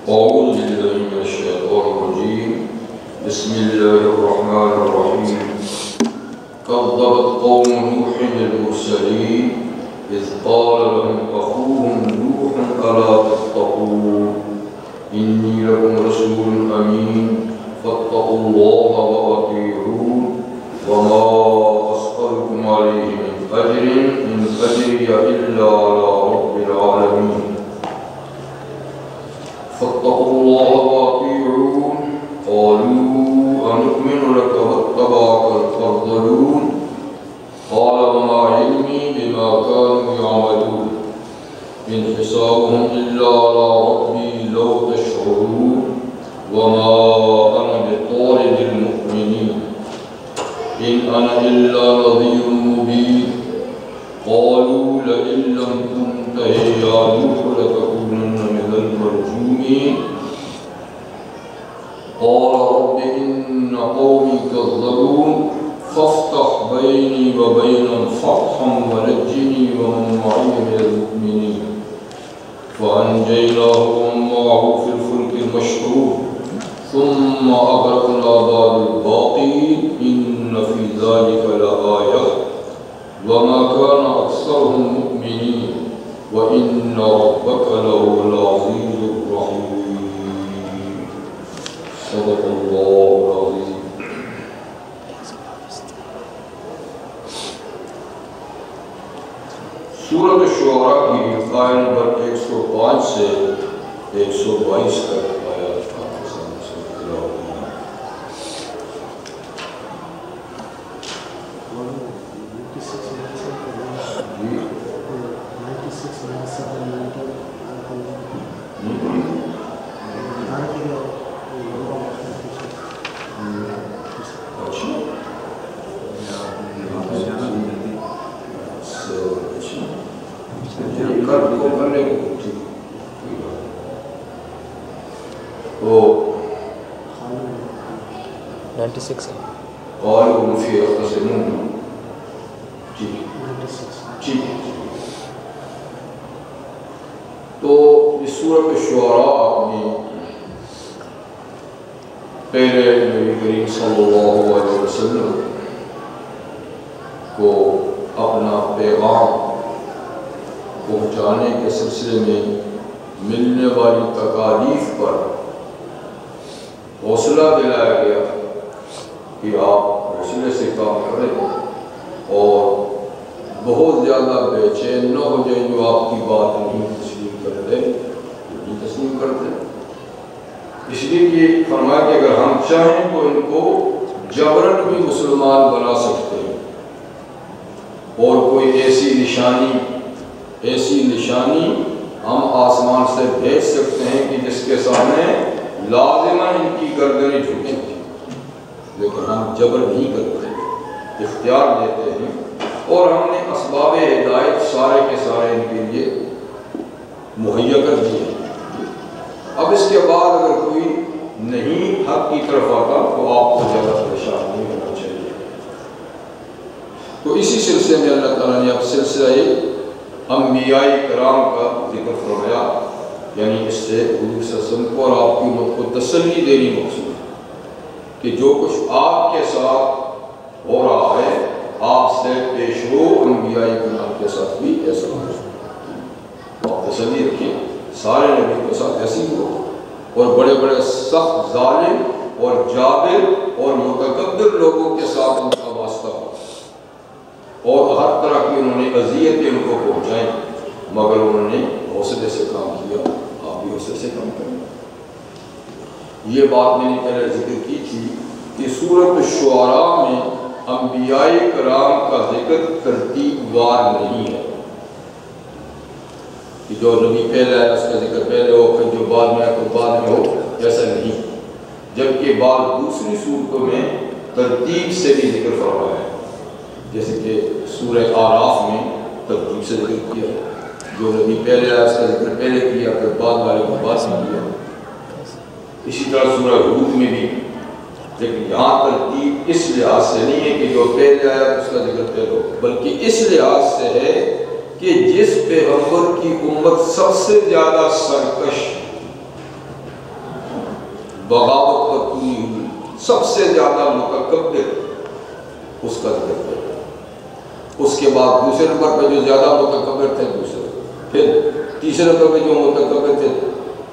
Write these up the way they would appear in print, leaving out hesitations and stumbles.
أعوذ بالله من الشيطان الرجيم بسم الله الرحمن الرحيم كذبت قوم نوح المرسلين إذ قال لهم أخوهم نوح ألا تتقون إني لكم رسول أمين فاتقوا الله وأطيعون وما أسألكم عليه من أجر إن أجري إلا على رب العالمين فاتقوا الله وأطيعون قالوا أنؤمن لك واتبعك الأرذلون قال وما علمي بما كانوا يعملون إن حسابهم إلا على ربي لو تشعرون وما أنا بطارد المؤمنين إن أنا إلا نذير مبين قالوا لئن لم تنته يا نوح لتكونن من المرجومين قال رب إن قومي كذبون فافتح بيني وبينهم فتحا ونجني ومن معي من المؤمنين فأنجيناه ومن معه في الفلك المشحون ثم أغرقنا بعد الباقين إن في ذلك لآية وما كان أكثرهم مؤمنين وإن ربك لهو العزيز الرحيم صدق الله العظيم. سورۃ الشعراء کی آیت نمبر 105 سے 122 تک آیات کا تلاوت ہے. تو اس سورۃ الشعراء میں پہلے نبی کریم صلی اللہ علیہ وسلم کو اپنا پیغام پہنچانے کے سلسلے میں ملنے والی تکالیف پر حوصلہ دلایا گیا کہ آپ حوصلے سے کام کریں اور بہت زیادہ بے چین نہ ہو جائیں جو آپ کی بات نہیں تسلیم کرتے. اس لیے کہ فرمایا کہ اگر ہم چاہیں تو ان کو جبراً بھی مسلمان بنا سکتے ہیں اور کوئی ایسی نشانی ہم آسمان سے بھیج سکتے ہیں کہ جس کے سامنے لازماً ان کی گردنیں جھکیں گی، لیکن ہم جبر نہیں کرتے، اختیار دیتے ہیں اور ہم نے اسباب ہدایت سارے کے سارے ان کے لیے مہیا کر دیے. اب اس کے بعد اگر کوئی نہیں حق کی طرف آتا تو آپ کو زیادہ پریشان نہیں ہونا چاہیے. تو اسی سلسلے میں اللہ تعالیٰ نے اب سلسلہ انبیاء کرام کا ذکر فرمایا، یعنی اس سے حضور صلی اللہ علیہ وسلم کو اور آپ کی امت کو تسلی دینی مقصود ہے کہ جو کچھ آپ کے ساتھ ہو رہا ہے آپ سے پیش ہو انبیاء کرام کے ساتھ بھی ایسا ہو. آپ تسلی رکھیں، سارے نبی کے ساتھ ایسی ہو اور بڑے بڑے سخت ظالم اور جابر اور متکبر لوگوں کے ساتھ ان کا واسطہ ہو اور ہر طرح کی انہوں نے اذیتیں ان کو پہنچائیں، مگر انہوں نے حوصلے سے کام کیا. آپ بھی حوصلے سے کام کریں. یہ بات میں نے پہلے ذکر کی تھی کہ سورۃ الشعراء میں انبیاء کرام کا ذکر ترتیب وار نہیں ہے کہ جو نبی پہلے آیا اس کا ذکر پہلے ہو پھر جو بعد میں آیا تو بعد میں ہو، ایسا نہیں. جبکہ بعض دوسری صورتوں میں ترتیب سے بھی ذکر فرمایا ہے، جیسے کہ سورہ آراف میں ترتیب سے ذکر کیا، جو نبی پہلے آیا اس کا ذکر پہلے کیا پھر بعد والے کو بعد میں کیا. اسی طرح سورہ ہود میں بھی، لیکن یہاں ترتیب اس لحاظ سے نہیں ہے کہ جو پہلے آیا اس کا ذکر پہلے ہو، بلکہ اس لحاظ سے ہے کہ جس پیغمبر کی امت سب سے زیادہ سرکش بغاوت پر پوری ہوئی سب سے زیادہ متکبر اس کا ذکر کیا۔ اس کے بعد دوسرے نمبر پہ جو زیادہ متکبر تھے دوسرے، پھر تیسرے نمبر پہ جو متکبر تھے،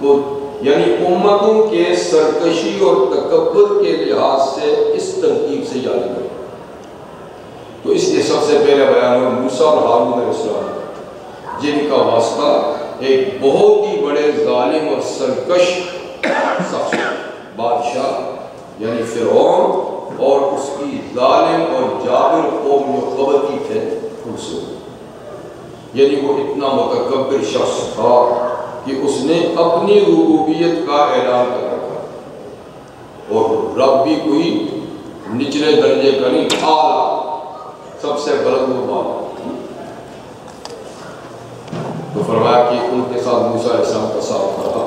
تو یعنی امتوں کے سرکشی اور تکبر کے لحاظ سے اس ترتیب سے یاد کریں۔ تو اس لیے سب سے پہلے بیان ہوا موسیٰ اور ہارون علیہ السلام، جن کا واسطہ ایک بہت ہی بڑے ظالم اور سرکش شخص بادشاہ یعنی فرعون اور اس کی ظالم اور جابر قوم جو قبطی تھے ان سے، یعنی وہ اتنا متکبر شخص تھا کہ اس نے اپنی ربوبیت کا اعلان کر رکھا، اور رب بھی کوئی نچلے درجے کا نہیں، اعلیٰ سب سے بلند و بالا۔ تو فرمایا کہ ان کے ساتھ موسیٰ علیہ السلام کا ساتھ رہا،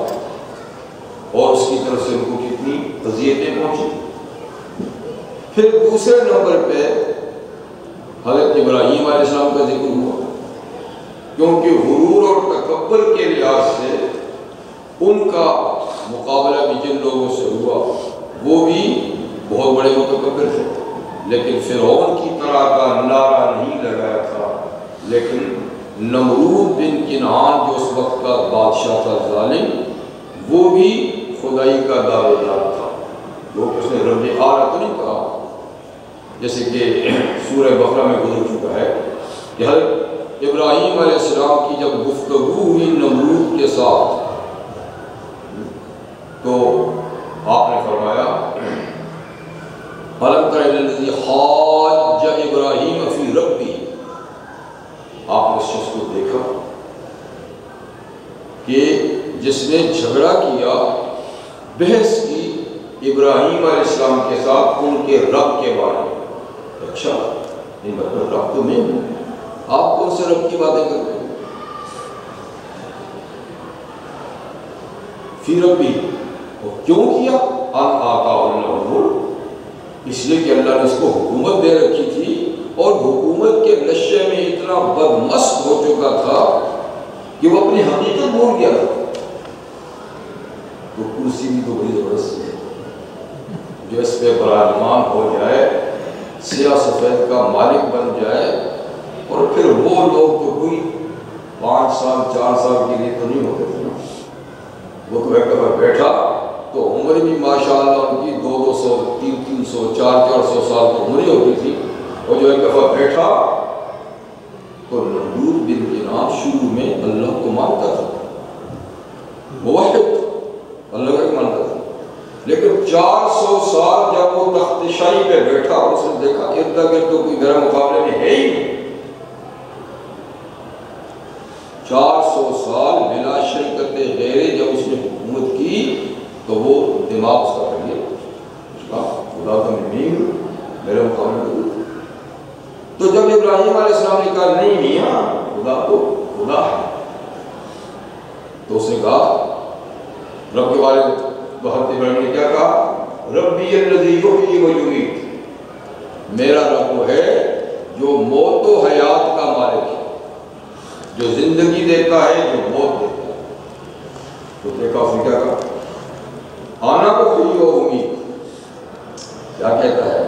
اور اس کی طرف سے ان کو کتنی اذیتیں پہنچی۔ پھر دوسرے نمبر پہ حضرت ابراہیم علیہ السلام کا ذکر ہوا، کیونکہ غرور اور تکبر کے لحاظ سے ان کا مقابلہ بھی جن لوگوں سے ہوا وہ بھی بہت بڑے متکبر تھے، لیکن فرعون کی طرح کا نعرہ نہیں لگایا تھا، لیکن نمرود بن کنعان جو اس وقت کا بادشاہ تھا ظالم، وہ بھی خدائی کا دعوے دار تھا، وہ اس نے رب اعلیٰ تو نہیں کہا، جیسے کہ سورہ بقرہ میں گزر چکا ہے کہ حضرت ابراہیم علیہ السلام کی جب گفتگو ہوئی نمرود کے ساتھ تو آپ نے فرمایا أَلَمْ تَرَ إِلَى الَّذِي حَاجَّ إِبْرَاهِيمَ فِي رَبِّهِ، آپ نے اس شخص کو دیکھا کہ جس نے جھگڑا کیا، بحث کی ابراہیم علیہ السلام کے ساتھ ان کے رب کے بارے میں۔ اچھا ان مطلب رب تو میں ہوں، آپ کون سے رب کی باتیں کرتے ہیں؟ فی ربی، اور کیوں کیا؟ ان آتا اللہ، اس لیے کہ اللہ نے اس کو حکومت دے رکھی تھی، اور حکومت کے نشے میں اتنا بدمست ہو چکا تھا کہ وہ اپنی حقیقت بھول گیا تھا۔ تو کرسی بھی تو بڑی زبردست ہے، جو اس پہ براہمان ہو جائے، سیاہ سفید کا مالک بن جائے، اور پھر وہ لوگ تو کوئی 5 سال 4 سال کے لیے تو نہیں ہوتے تھے، وہ تو ایک دفعہ بیٹھا تو عمر بھی ماشاءاللہ ان کی 200 300 400 سال تو عمر ہی ہوتی تھی، اور جو ایک دفعہ بیٹھا تو نمرود بن کنعان شروع میں اللہ کو مانتا تھا، موحد اللہ کا مانتا تھا، لیکن 400 سال جب وہ تخت شاہی پہ بیٹھا اور اس نے دیکھا ارد گرد تو کوئی میرے مقابلے میں ہے ہی نہیں، 400 سال بلا شرکت غیرے جب اس نے حکومت کی تو وہ دماغ اس کا کر لیا، خدا تو نہیں میرے مقابلے میں۔ تو جب ابراہیم علیہ السلام نے کہا نہیں میاں خدا تو خدا ہے، تو اس نے کہا رب کے بارے میں بہت ابراہیم نے کیا کہا؟ ربی الذی یحیی و یمیت، میرا رب وہ ہے جو موت و حیات کا مالک ہے، جو زندگی دیتا ہے جو موت دیتا ہے۔ تو دیکھا اس نے کیا کہا؟ آنا احیی و امیت، کیا کہتا ہے؟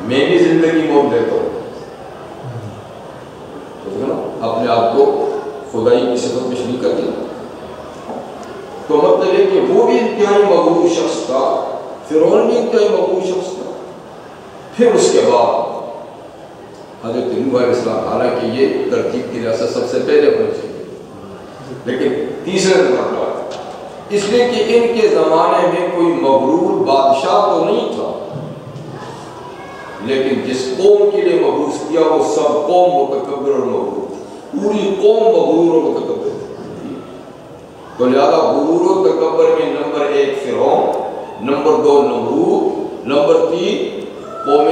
میں بھی زندگی موت دیتا ہوں، اپنے آپ کو خدائی کی صفت میں شریک کر دیا۔ تو مطلب ہے کہ وہ بھی انتہائی مغرور شخص تھا، فرعون بھی انتہائی مغرور شخص تھا۔ پھر اس کے بعد حضرت نوح علیہ السلام، حالانکہ یہ ترتیب کی ریاست سب سے پہلے ہونا چاہیے، لیکن تیسرے نمبر پر، اس لیے کہ ان کے زمانے میں کوئی مغرور بادشاہ تو نہیں تھا، لیکن جس قوم کے لیے مبعوث کیا وہ سب قوم متکبر اور مغرور، پوری قوم مغرور اور متکبر تھی۔ تو لہذا غرور و تکبر میں نمبر 1 فرعون، نمبر 2 نمرود، نمبر 3 قوم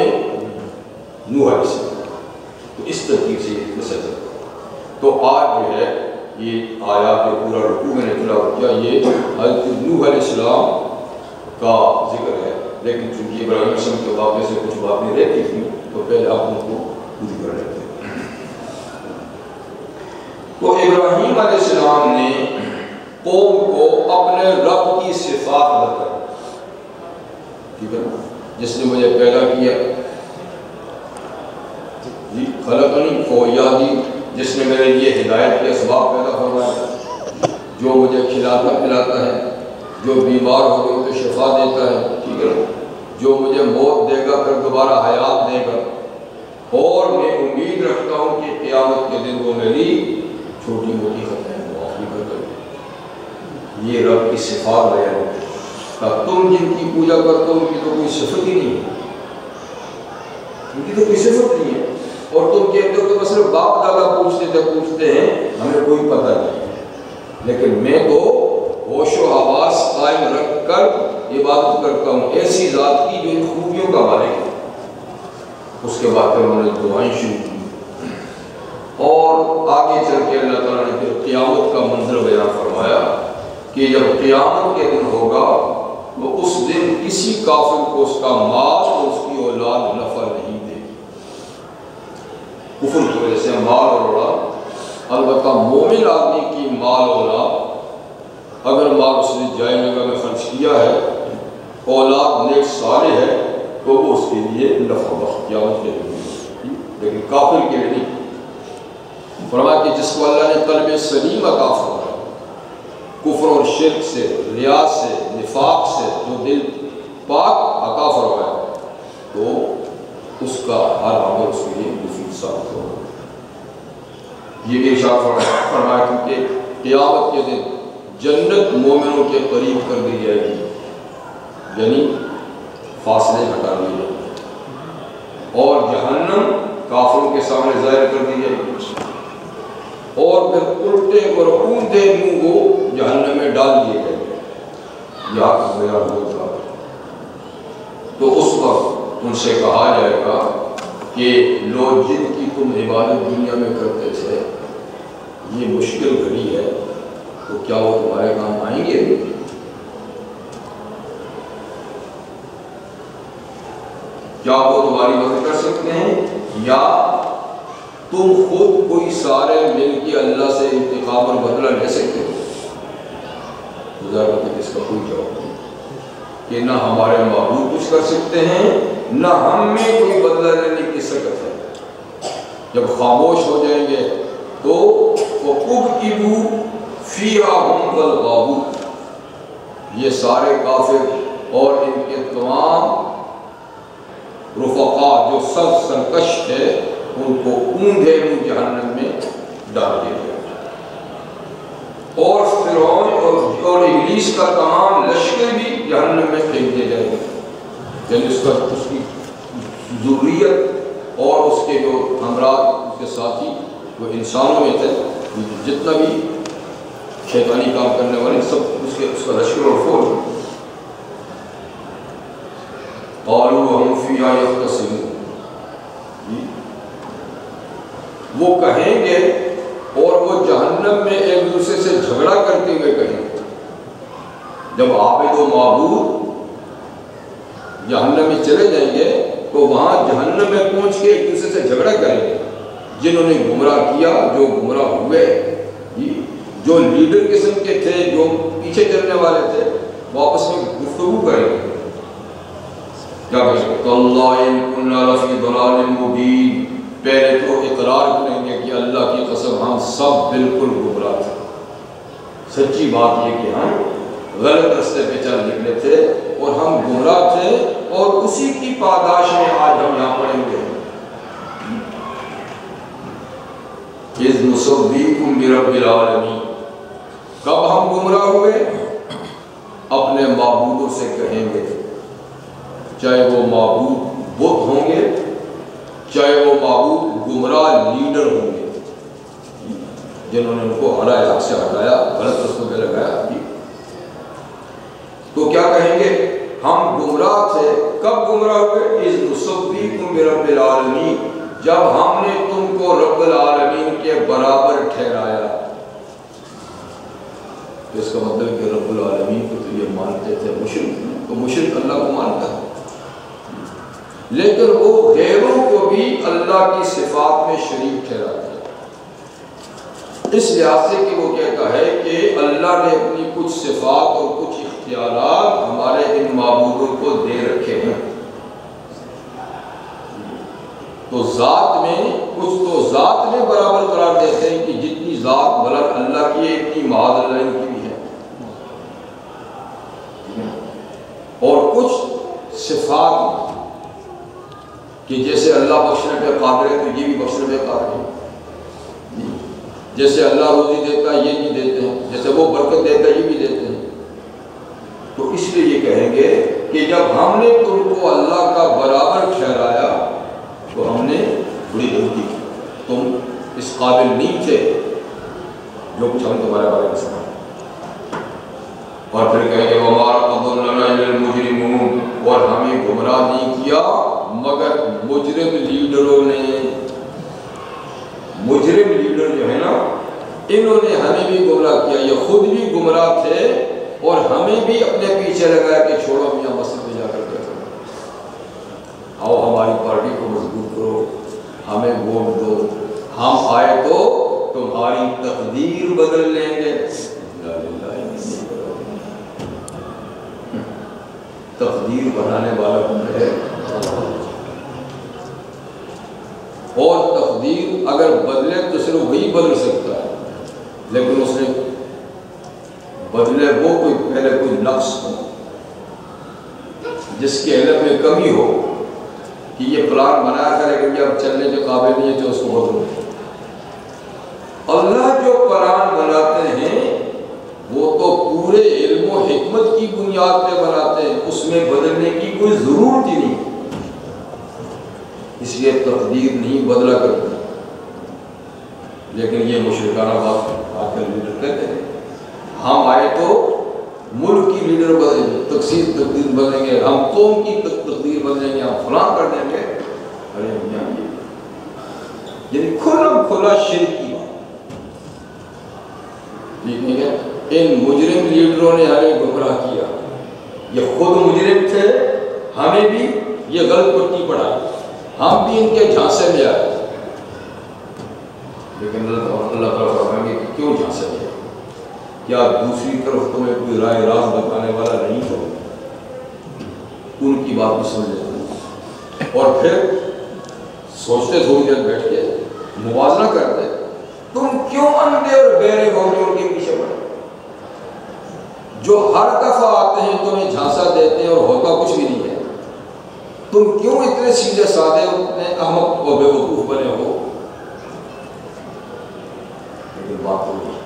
نوح علیہ السلام۔ تو اس ترتیب سے یہ مسئلہ۔ تو آج جو ہے یہ آیات جو پورا رکوع میں نے تلاوت کیا، یہ حضرت نوح علیہ السلام کا ذکر ہے، لیکن چونکہ ابراہیم علیہ السلام کے واقعے سے کچھ باتیں رہتی تھیں تو پہلے آپ ان کو پوری کر لیتے ہیں۔ تو ابراہیم علیہ السلام نے قوم کو اپنے رب کی صفات بتائی، ٹھیک ہے نا، جس نے مجھے پیدا کیا، جی خلقنی فویادی، جس نے میرے لیے ہدایت کے اسباب پیدا فرمایا، جو مجھے کھلاتا پلاتا ہے، جو بیمار ہو گئی تو شفا دیتا ہے، ٹھیک ہے نا، جو مجھے موت دے گا پھر دوبارہ حیات دے گا، اور میں امید رکھتا ہوں کہ قیامت کے دن وہ میری چھوٹی موٹی خطائیں معاف بھی کر دے۔ یہ رب کی صفات بیان ہے۔ تم جن کی پوجا کرتے ہو ان کی تو کوئی صفت ہی نہیں ہے، ان کی تو کوئی صفت نہیں ہے، اور تم کہتے ہو کہ بس باپ دادا پوچھتے ہیں ہمیں کوئی پتہ نہیں، لیکن میں تو ہوش و حواس قائم رکھ کر عبادت کرتا ہوں ایسی ذات کی جو ان خوبیوں کا مالک ہے۔ اس کے بعد پھر انہوں نے دعائیں شروع کی، اور آگے چل کے اللہ تعالیٰ نے پھر قیامت کا منظر بیان فرمایا کہ جب قیامت کے دن ہوگا تو اس دن کسی کافر کو اس کا مال اور اس کی اولاد نفع نہیں دے گی۔ کفر کی وجہ سے مال اور اولاد، البتہ مومن آدمی کی مال اولاد، اگر مال اس نے جائے جگہ میں خرچ کیا ہے، اولاد نیک صالح ہے، تو وہ اس کے لیے نفع بخش قیامت کے دن، لیکن کافر کے لیے نہیں۔ فرمایا کہ جس کو اللہ نے قلب سلیم عطا فرمایا، کفر اور شرک سے، ریا سے، نفاق سے جو دل پاک عطا فرمایا، تو اس کا ہر عمل اس کے لیے مفید ثابت ہوگا۔ یہ بھی ارشاد فرمایا کیونکہ قیامت کے دن جنت مومنوں کے قریب کر دی جائے گی، یعنی فاصلے ہٹا دیے جائیں گے، اور جہنم کافروں کے سامنے ظاہر کر دی جائے گی، اور پھر الٹے اور اونٹے منہ کو جہنم میں ڈال دیے جائیں گے۔ یہاں بیان ہوگا تو اس وقت ان سے کہا جائے گا کہ لوگ جن کی تم عبادت دنیا میں کرتے تھے، یہ مشکل گھڑی ہے، تو کیا وہ تمہارے کام آئیں گے؟ کیا وہ تمہاری مدد کر سکتے ہیں، یا تم خود کوئی سارے مل کے اللہ سے انتقام اور بدلہ لے سکتے ہو؟ اس کا کوئی جواب نہیں کہ نہ ہمارے معبود کچھ کر سکتے ہیں، نہ ہم میں کوئی بدلہ لینے کی سکت ہے۔ جب خاموش ہو جائیں گے تو وَقُبْكِبُوا فِيهَا هُمْ وَالْغَاوُونَ، یہ سارے کافر اور ان کے تمام رفقا جو سب سرکش تھے، ان کو اونھے منہ جہنم میں ڈال دیا گیا، اور فرعون اور ابلیس کا تمام لشکر بھی جہنم میں پھینک دیے جائیں گے، یعنی اس کی ذریت اور اس کے جو ہمراہ، اس کے ساتھی وہ انسانوں میں تھے، جتنا بھی شیطانی کام کرنے والے سب اس کا لشکر اور فوج۔ قالوا وهم فيها يختصمون، وہ کہیں گے اور وہ جہنم میں ایک دوسرے سے جھگڑا کرتے ہوئے کہیں گے۔ جب عابد و معبود جہنم میں چلے جائیں گے تو وہاں جہنم میں پہنچ کے ایک دوسرے سے جھگڑا کریں گے، جنہوں نے گمراہ کیا، جو گمراہ ہوئے، جو لیڈر قسم کے تھے، جو پیچھے چلنے والے تھے، وہ آپس میں گفتگو کریں گے۔ کیا کہیں گے؟ تَاللَّهِ إِن كُنَّا لَفِي ضَلَالٍ مُبِينٍ، پہلے تو اقرار کریں گے کہ اللہ کی قسم ہم سب بالکل گمراہ تھے، سچی بات یہ کہ ہم غلط راستے پہ چل نکلے تھے اور ہم گمراہ تھے، اور اسی کی پاداش میں آج ہم یہاں پڑیں گے۔ اِذْ نُسَوِّيكُم بِرَبِّ الْعَالَمِينَ، کب ہم گمراہ ہوئے؟ اپنے معبودوں سے کہیں گے، چاہے وہ معبود بت ہوں گے، چاہے وہ معبود گمراہ لیڈر ہوں گے، جنہوں نے ان کو ہدایت حق سے ہٹایا، غلط رستوں پہ لگایا، تو کیا کہیں گے؟ ہم گمراہ تھے۔ کب گمراہ ہوئے؟ اِذْ نُسَوِّيكُم بِرَبِّ الْعَالَمِينَ، جب ہم نے تم کو رب العالمین کے برابر ٹھہرایا۔ اس کا مطلب کہ رب العالمین کو تو یہ مانتے تھے مشرک، تو مشرک اللہ کو مانتا ہے، لیکن وہ غیروں کو بھی اللہ کی صفات میں شریک ٹھہراتے ہیں، اس لحاظ سے کہ وہ کہتا ہے کہ اللہ نے اپنی کچھ صفات اور کچھ اختیارات ہمارے ان معبودوں کو دے رکھے تو ذات میں کچھ تو ذات میں برابر قرار دیتے ہیں کہ جتنی ذات بلند اللہ کی ہے اتنی معاذ اللہ ان کی بھی ہے، اور کچھ صفات میں کہ جیسے اللہ بخشنے پہ قادر ہے تو یہ بھی بخشنے پہ قادر ہے، جیسے اللہ روزی دیتا ہے یہ بھی دیتے ہیں، جیسے وہ برکت دیتا ہے یہ بھی دیتے ہیں۔ تو اس لیے یہ کہیں گے کہ جب ہم نے تم کو اللہ کا برابر ٹھہرایا تو ہم نے بڑی غلطی کی، تم اس قابل نہیں تھے جو کچھ ہم تمہارے بارے میں سنا۔ اور پھر کہیں گے وَمَا أَضَلَّنَا إِلَّا الْمُجْرِمُونَ، اور ہمیں گمراہ نہیں کیا مگر مجرم لیڈروں نے۔ مجرم لیڈر جو ہے نا انہوں نے ہمیں بھی گمراہ کیا، یہ خود بھی گمراہ تھے اور ہمیں بھی اپنے پیچھے لگایا کہ چھوڑو میاں مسجد میں جا کر بیٹھو، آؤ ہماری پارٹی کو مضبوط کرو، ہمیں ووٹ دو، ہم آئے تو تمہاری تقدیر بدل لیں گے۔ تقدیر بنانے والا کون ہے؟ اور تقدیر اگر بدلے تو صرف وہی بدل سکتا ہے، لیکن اس نے بدلے وہ پہلے کوئی نقص ہو جس کے علم میں کمی ہو کہ یہ پلان بنایا تھا لیکن یہ اب چلنے کے قابل نہیں ہے تو اس کو بدلو۔ اللہ جو پلان بناتے ہیں وہ تو پورے علم و حکمت کی بنیاد پہ بناتے ہیں، اس میں بدلنے کی کوئی ضرورت ہی نہیں، اس لیے تقدیر نہیں بدلا کرتی۔ لیکن یہ مشرکانہ بات آج کل لیڈر کہتے ہیں ہم آئے تو ملک کی لیڈر بدلیں، تقدیر بدلیں گے، ہم قوم کی تقدیر بدلیں گے، ہم فلاں کر دیں گے۔ ارے میاں یعنی کھلا شرک کی بات، ٹھیک ہے۔ ان مجرم لیڈروں نے ہمیں گمراہ کیا، یہ خود مجرم تھے، ہمیں بھی یہ غلط پٹی پڑھائی، ہم بھی ان کے جھانسے میں آئے۔ لیکن اللہ تعالیٰ فرمائیں گے کہ کیوں جھانسے میں آئے؟ کیا دوسری طرف تمہیں کوئی رائے راز بتانے والا نہیں ہو؟ ان کی بات بھی سمجھ لیتے اور پھر سوچتے تھوڑی دیر بیٹھ کے موازنہ کرتے، تم کیوں اندھے اور بہرے ہو کے ان کے پیچھے پڑے جو ہر دفعہ آتے ہیں تمہیں جھانسا دیتے ہیں اور ہوتا کچھ بھی نہیں ہے؟ تم کیوں اتنے سیدھے سادے اتنے احمق و بے وقوف بنے ہو؟ لیکن بات ہوگی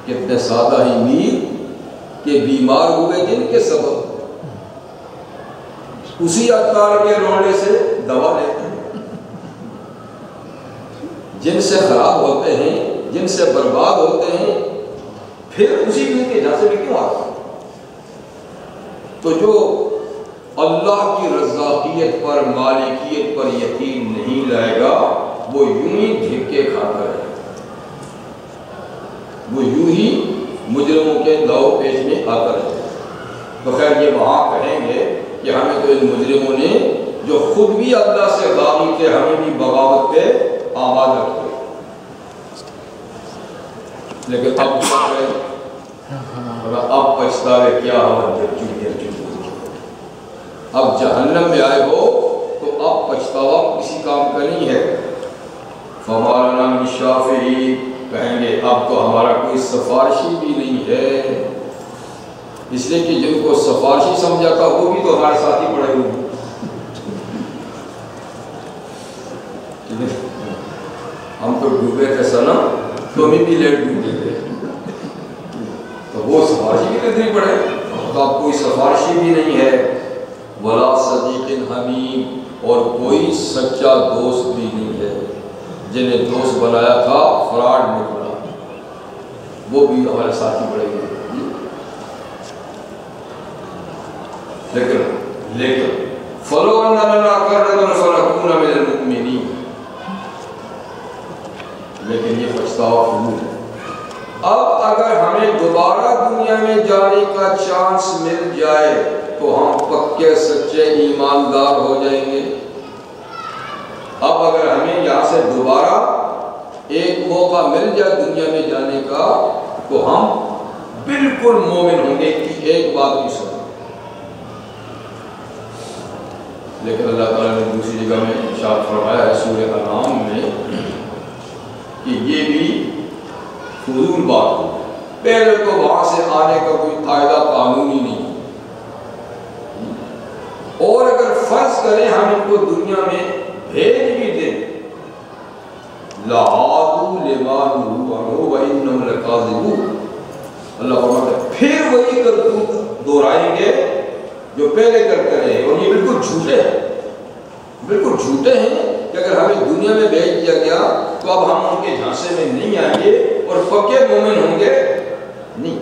کتنے سادہ ہی میر کہ بیمار ہوئے جن کے سبب اسی عطار کے روڑے سے دوا لیتے ہیں، جن سے خراب ہوتے ہیں، جن سے برباد ہوتے ہیں، پھر اسی کے جھانسے میں کیوں آتے ہیں؟ تو جو اللہ کی رزاقیت پر مالکیت پر یقین نہیں لائے گا وہ یوں ہی دھکے کھاتا رہے، وہ یوں ہی مجرموں کے داؤ پیچ میں آتا رہے۔ تو خیر یہ وہاں کہیں گے کہ ہمیں تو ان مجرموں نے جو خود بھی اللہ سے غافل تھے ہمیں بھی بغاوت پہ آمادہ کیا، لیکن اب کیا کریں؟ اب پچھتاوے کیا اب جہنم میں آئے ہو تو اب پچھتاوا کسی کام کا نہیں ہے۔ فَمَا لَنَا مِن شَافِعِينَ، کہیں گے اب تو ہمارا کوئی سفارشی بھی نہیں ہے، اس لیے کہ جن کو سفارشی سمجھا تھا وہ بھی تو ہمارے ساتھ ہی پڑے ہوئے، ہم تو ڈوبے تھے سنا تمہیں بھی لیٹ ڈوبے تھے، تو وہ سفارشی بھی نہیں پڑے، تو اب کوئی سفارشی بھی نہیں ہے۔ وَلَا صَدِيقٍ حَمِيمٍ، اور کوئی سچا دوست بھی نہیں ہے، جنہیں دوست بنایا تھا فراڈ نکلا، وہ بھی ہمارے ساتھ ہی پڑے گئے۔ لیکن فَلَوْ أَنَّ لَنَا كَرَّةً فَنَكُونَ مِنَ الْمُؤْمِنِينَ، لیکن یہ پچھتاوا فضول ہے۔ اب اگر ہمیں دوبارہ دنیا میں جانے کا چانس مل جائے تو ہم پکے سچے ایماندار ہو جائیں گے۔ اب اگر ہمیں یہاں سے دوبارہ ایک موقع مل جائے دنیا میں جانے کا تو ہم بالکل مومن ہوں گے کہ ایک بات بھی سنو، لیکن اللہ تعالیٰ نے دوسری جگہ میں ارشاد فرمایا ہے سورہ انعام میں کہ یہ بھی فضول بات ہو، پہلے تو وہاں سے آنے کا کوئی قاعدہ قانونی نہیں، اور اگر فرض کریں ہم ان کو دنیا میں بھیج بھی دیں لَعَادُوا لِمَا نُهُوا عَنْهُ وَإِنَّهُمْ لَكَاذِبُونَ، اللہ فرماتا ہے پھر وہی کرتوت دہرائیں گے جو پہلے کرتے رہے، اور یہ بالکل جھوٹے ہیں، بالکل جھوٹے ہیں کہ اگر ہمیں دنیا میں بھیج دیا گیا تو اب ہم ان کے جھانسے میں نہیں آئیں گے اور پکے مومن ہوں گے نہیں۔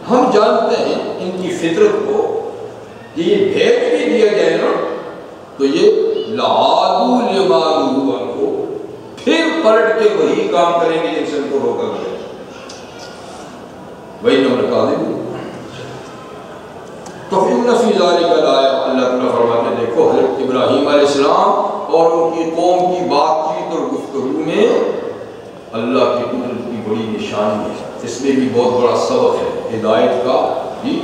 ہم جانتے ہیں ان کی فطرت کو کہ یہ بھیج بھی دیا جائے نا تو یہ لَعَادُوا لِمَا نُهُوا عَنْهُ پھر پلٹ کے وہی کام کریں گے جن سے ان کو روکا گیا، وَإِنَّهُمْ لَكَاذِبُونَ۔ تو فِي ذَلِكَ الْآيَةُ، اللہ تعالیٰ فرماتے ہیں دیکھو حضرت ابراہیم علیہ السلام اور ان کی قوم کی بات چیت اور گفتگو میں اللہ کی قدرت کی بڑی نشانی ہے، اس میں بھی بہت بڑا سبق ہے ہدایت کا بھی۔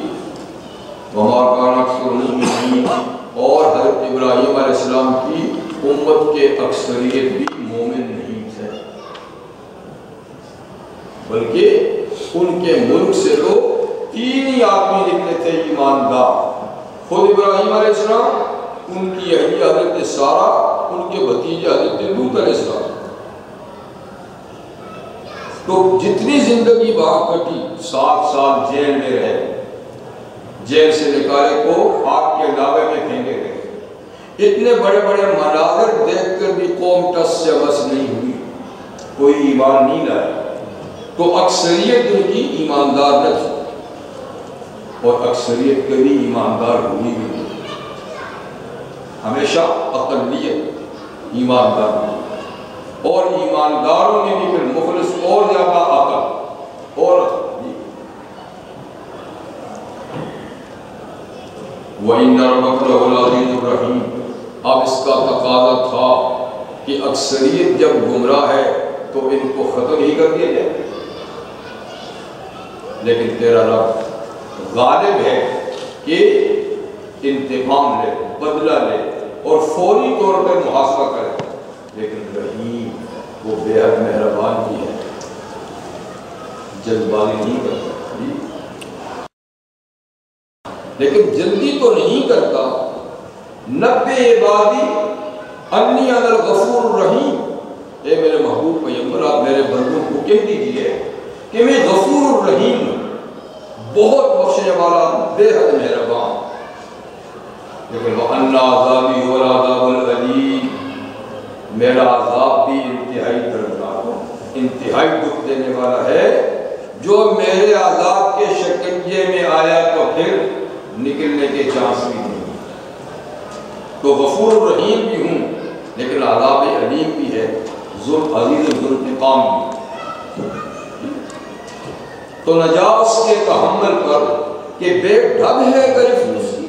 وَمَا كَانَ أَكْثَرُهُم مُؤْمِنِينَ، اور حضرت ابراہیم علیہ السلام کی امت کے اکثریت بھی مومن نہیں تھے، بلکہ ان کے ملک سے تو 3 ہی آدمی نکلے تھے ایماندار، خود ابراہیم علیہ السلام، ان کی اہلیہ حضرت سارہ، ان کے بھتیجے حضرت لوط علیہ السلام۔ تو جتنی زندگی وہاں کٹی، 7 سال جیل میں رہے، جیل سے نکالے کو آگ کے لاوے میں پھینکے گئے، اتنے بڑے بڑے مناظر دیکھ کر بھی قوم ٹس سے بس نہیں ہوئی، کوئی ایمان نہیں لایا، تو اکثریت ان کی ایماندار نہ تھی، اور اکثریت کبھی ایماندار ہوئی بھی نہیں، ہمیشہ اقلیت ایماندار ہوئی، اور ایمانداروں میں بھی پھر مخلص اور زیادہ عقل اور وَإِنَّ رَبَّكَ لَهُوَ الْعَزِيزُ الرَّحِيمُ۔ اب اس کا تقاضا تھا کہ اکثریت جب گمراہ ہے تو ان کو ختم ہی کر دیا جائے، لیکن تیرا رب غالب ہے کہ انتقام لے، بدلہ لے اور فوری طور پر محاسبہ کرے، لیکن رحیم وہ بے حد مہربان بھی ہے، جلد بازی نہیں کرتا، لیکن جلدی تو نہیں کرتا۔ نبّئ عبادی انی انا الغفور الرحیم، اے میرے محبوب پیغمبر آپ میرے بندوں کو کہہ دیجئے کہ میں غفور الرحیم ہوں، بہت بخشنے والا، بے حد مہربان، لیکن وَأَنَّ عَذَابِي هُوَ الْعَذَابُ الْأَلِيمُ، میرا عذاب بھی انتہائی دردناک، انتہائی دکھ دینے والا ہے، جو میرے عذاب کے شکنجے میں آیا تو پھر نکلنے کے چانس بھی نہیں۔ تو غفور الرحیم بھی ہوں لیکن عذاب علیم بھی ہے، عزیز ذوالانتقام بھی۔ تو نجاس کے تحمل پر کہ بے ڈھب ہے گرفت اس کی،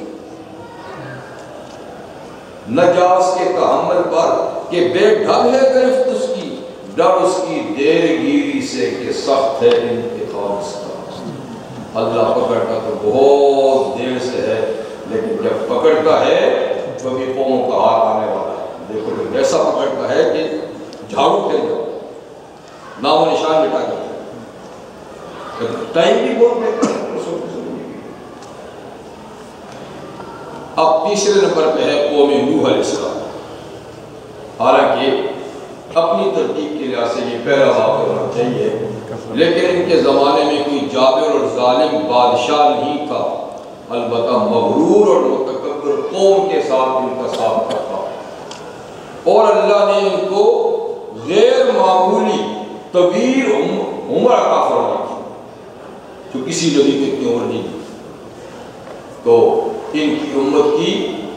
نجاس کے تحمل پر کہ بے ڈھب ہے گرفت اس کی، ڈر اس کی دیر گیری سے کہ سخت ہے انتقام اس کا۔ اللہ پکڑتا تو بہت دیر سے ہے، لیکن جب پکڑتا ہے تو بھی قوموں کا ہاتھ آنے والا ہے۔ دیکھو ایسا پکڑتا ہے کہ جھاڑو پھیر جاؤ، نام و نشان مٹا کر، ٹائم بھی بہت بہتر ہے۔ اب تیسرے نمبر پہ ہے قوم نوح علیہ السلام۔ حالانکہ اپنی ترتیب کے لحاظ سے یہ پہلا واقعہ ہونا چاہیے، لیکن ان کے زمانے میں کوئی جابر اور ظالم بادشاہ نہیں تھا، البتہ مغرور اور متکبر قوم کے ساتھ ان کا سابقہ تھا، اور اللہ نے ان کو غیر معمولی طویل عمر عطا فرمائی تھی، جو کسی نبی کی اتنی عمر نہیں تھی۔ تو ان کی امت کی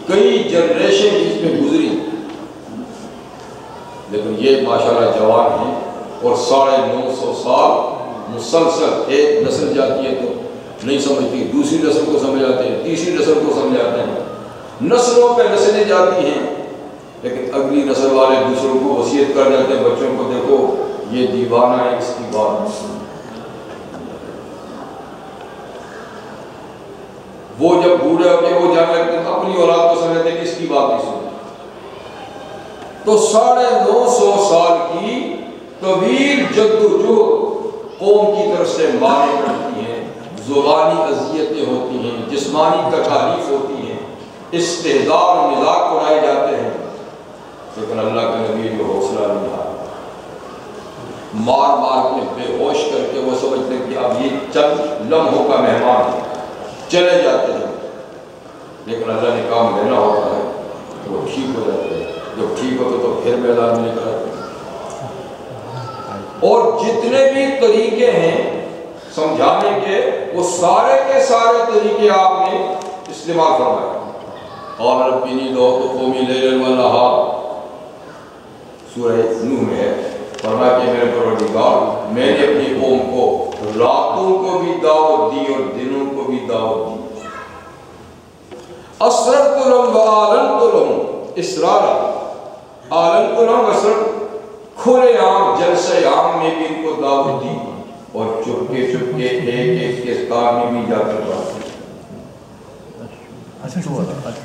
کئی جنریشن اس میں گزری، لیکن یہ ماشاءاللہ جوان ہیں، اور 950 سال مسلسل ایک نسل جاتی ہے تو نہیں سمجھتی، دوسری نسل کو سمجھ آتے ہیں، تیسری نسل کو سمجھ آتے ہیں، نسلوں پہ نسلیں جاتی ہیں، لیکن اگلی نسل والے دوسروں کو وصیت کر جاتے ہیں، بچوں کو دیکھو یہ دیوانہ ہے، اس کی بات نہیں سنو۔ وہ جب بوڑھے ہوتے وہ جانے لگتے ہیں اپنی اولاد کو سمجھتے ہیں کہ اس کی بات نہیں سنو۔ تو 950 سال کی طویل جدوجہد قوم کی طرف سے مارے پڑتی ہیں، زبانی اذیتیں ہوتی ہیں، جسمانی تکالیف ہوتی ہیں، استہزاء و مذاق اڑائے جاتے ہیں، لیکن اللہ کے نبی جو حوصلہ نہیں ہارا، مار مار کے بے ہوش کر کے وہ سمجھتے کہ اب یہ چند لمحوں کا مہمان ہے، چلے جاتے ہیں، لیکن اللہ نے کام لینا ہوتا ہے تو وہ ٹھیک ہو جاتے ہیں، جب ٹھیک ہوتے تو پھر میدان میں نکل آتے ہیں۔ اور جتنے بھی طریقے ہیں سمجھانے کے، وہ سارے کے سارے طریقے آپ نے استعمال فرمائے۔ قال رب انی دعوت قومی لیلا ونہارا، سورہ نوح میں ہے، فرمایا کہ میرے پروردگار میں نے اپنی قوم کو راتوں کو بھی دعوت دی اور دنوں کو بھی دعوت دی۔ اسررت لهم واعلنت لهم اسرارا، اعلنت لهم اسررت، کھلے عام جلسے عام میں بھی ان کو دعوت دی اور چپکے چپکے ایک ایک کے کام میں بھی جا کر بات کی۔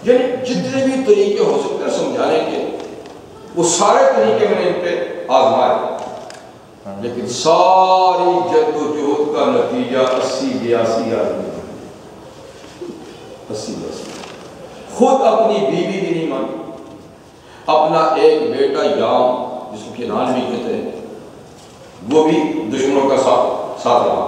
یعنی جتنے بھی طریقے ہو سکتے ہیں سمجھانے کے، وہ سارے طریقے میں نے ان پہ آزمائے، لیکن ساری جد و جہد کا نتیجہ 80-82 آدمی، 80-82 خود اپنی بیوی بھی نہیں مانی، اپنا ایک بیٹا یام جس کو کنعان بھی کہتے ہیں وہ بھی دشمنوں کا ساتھ رہا،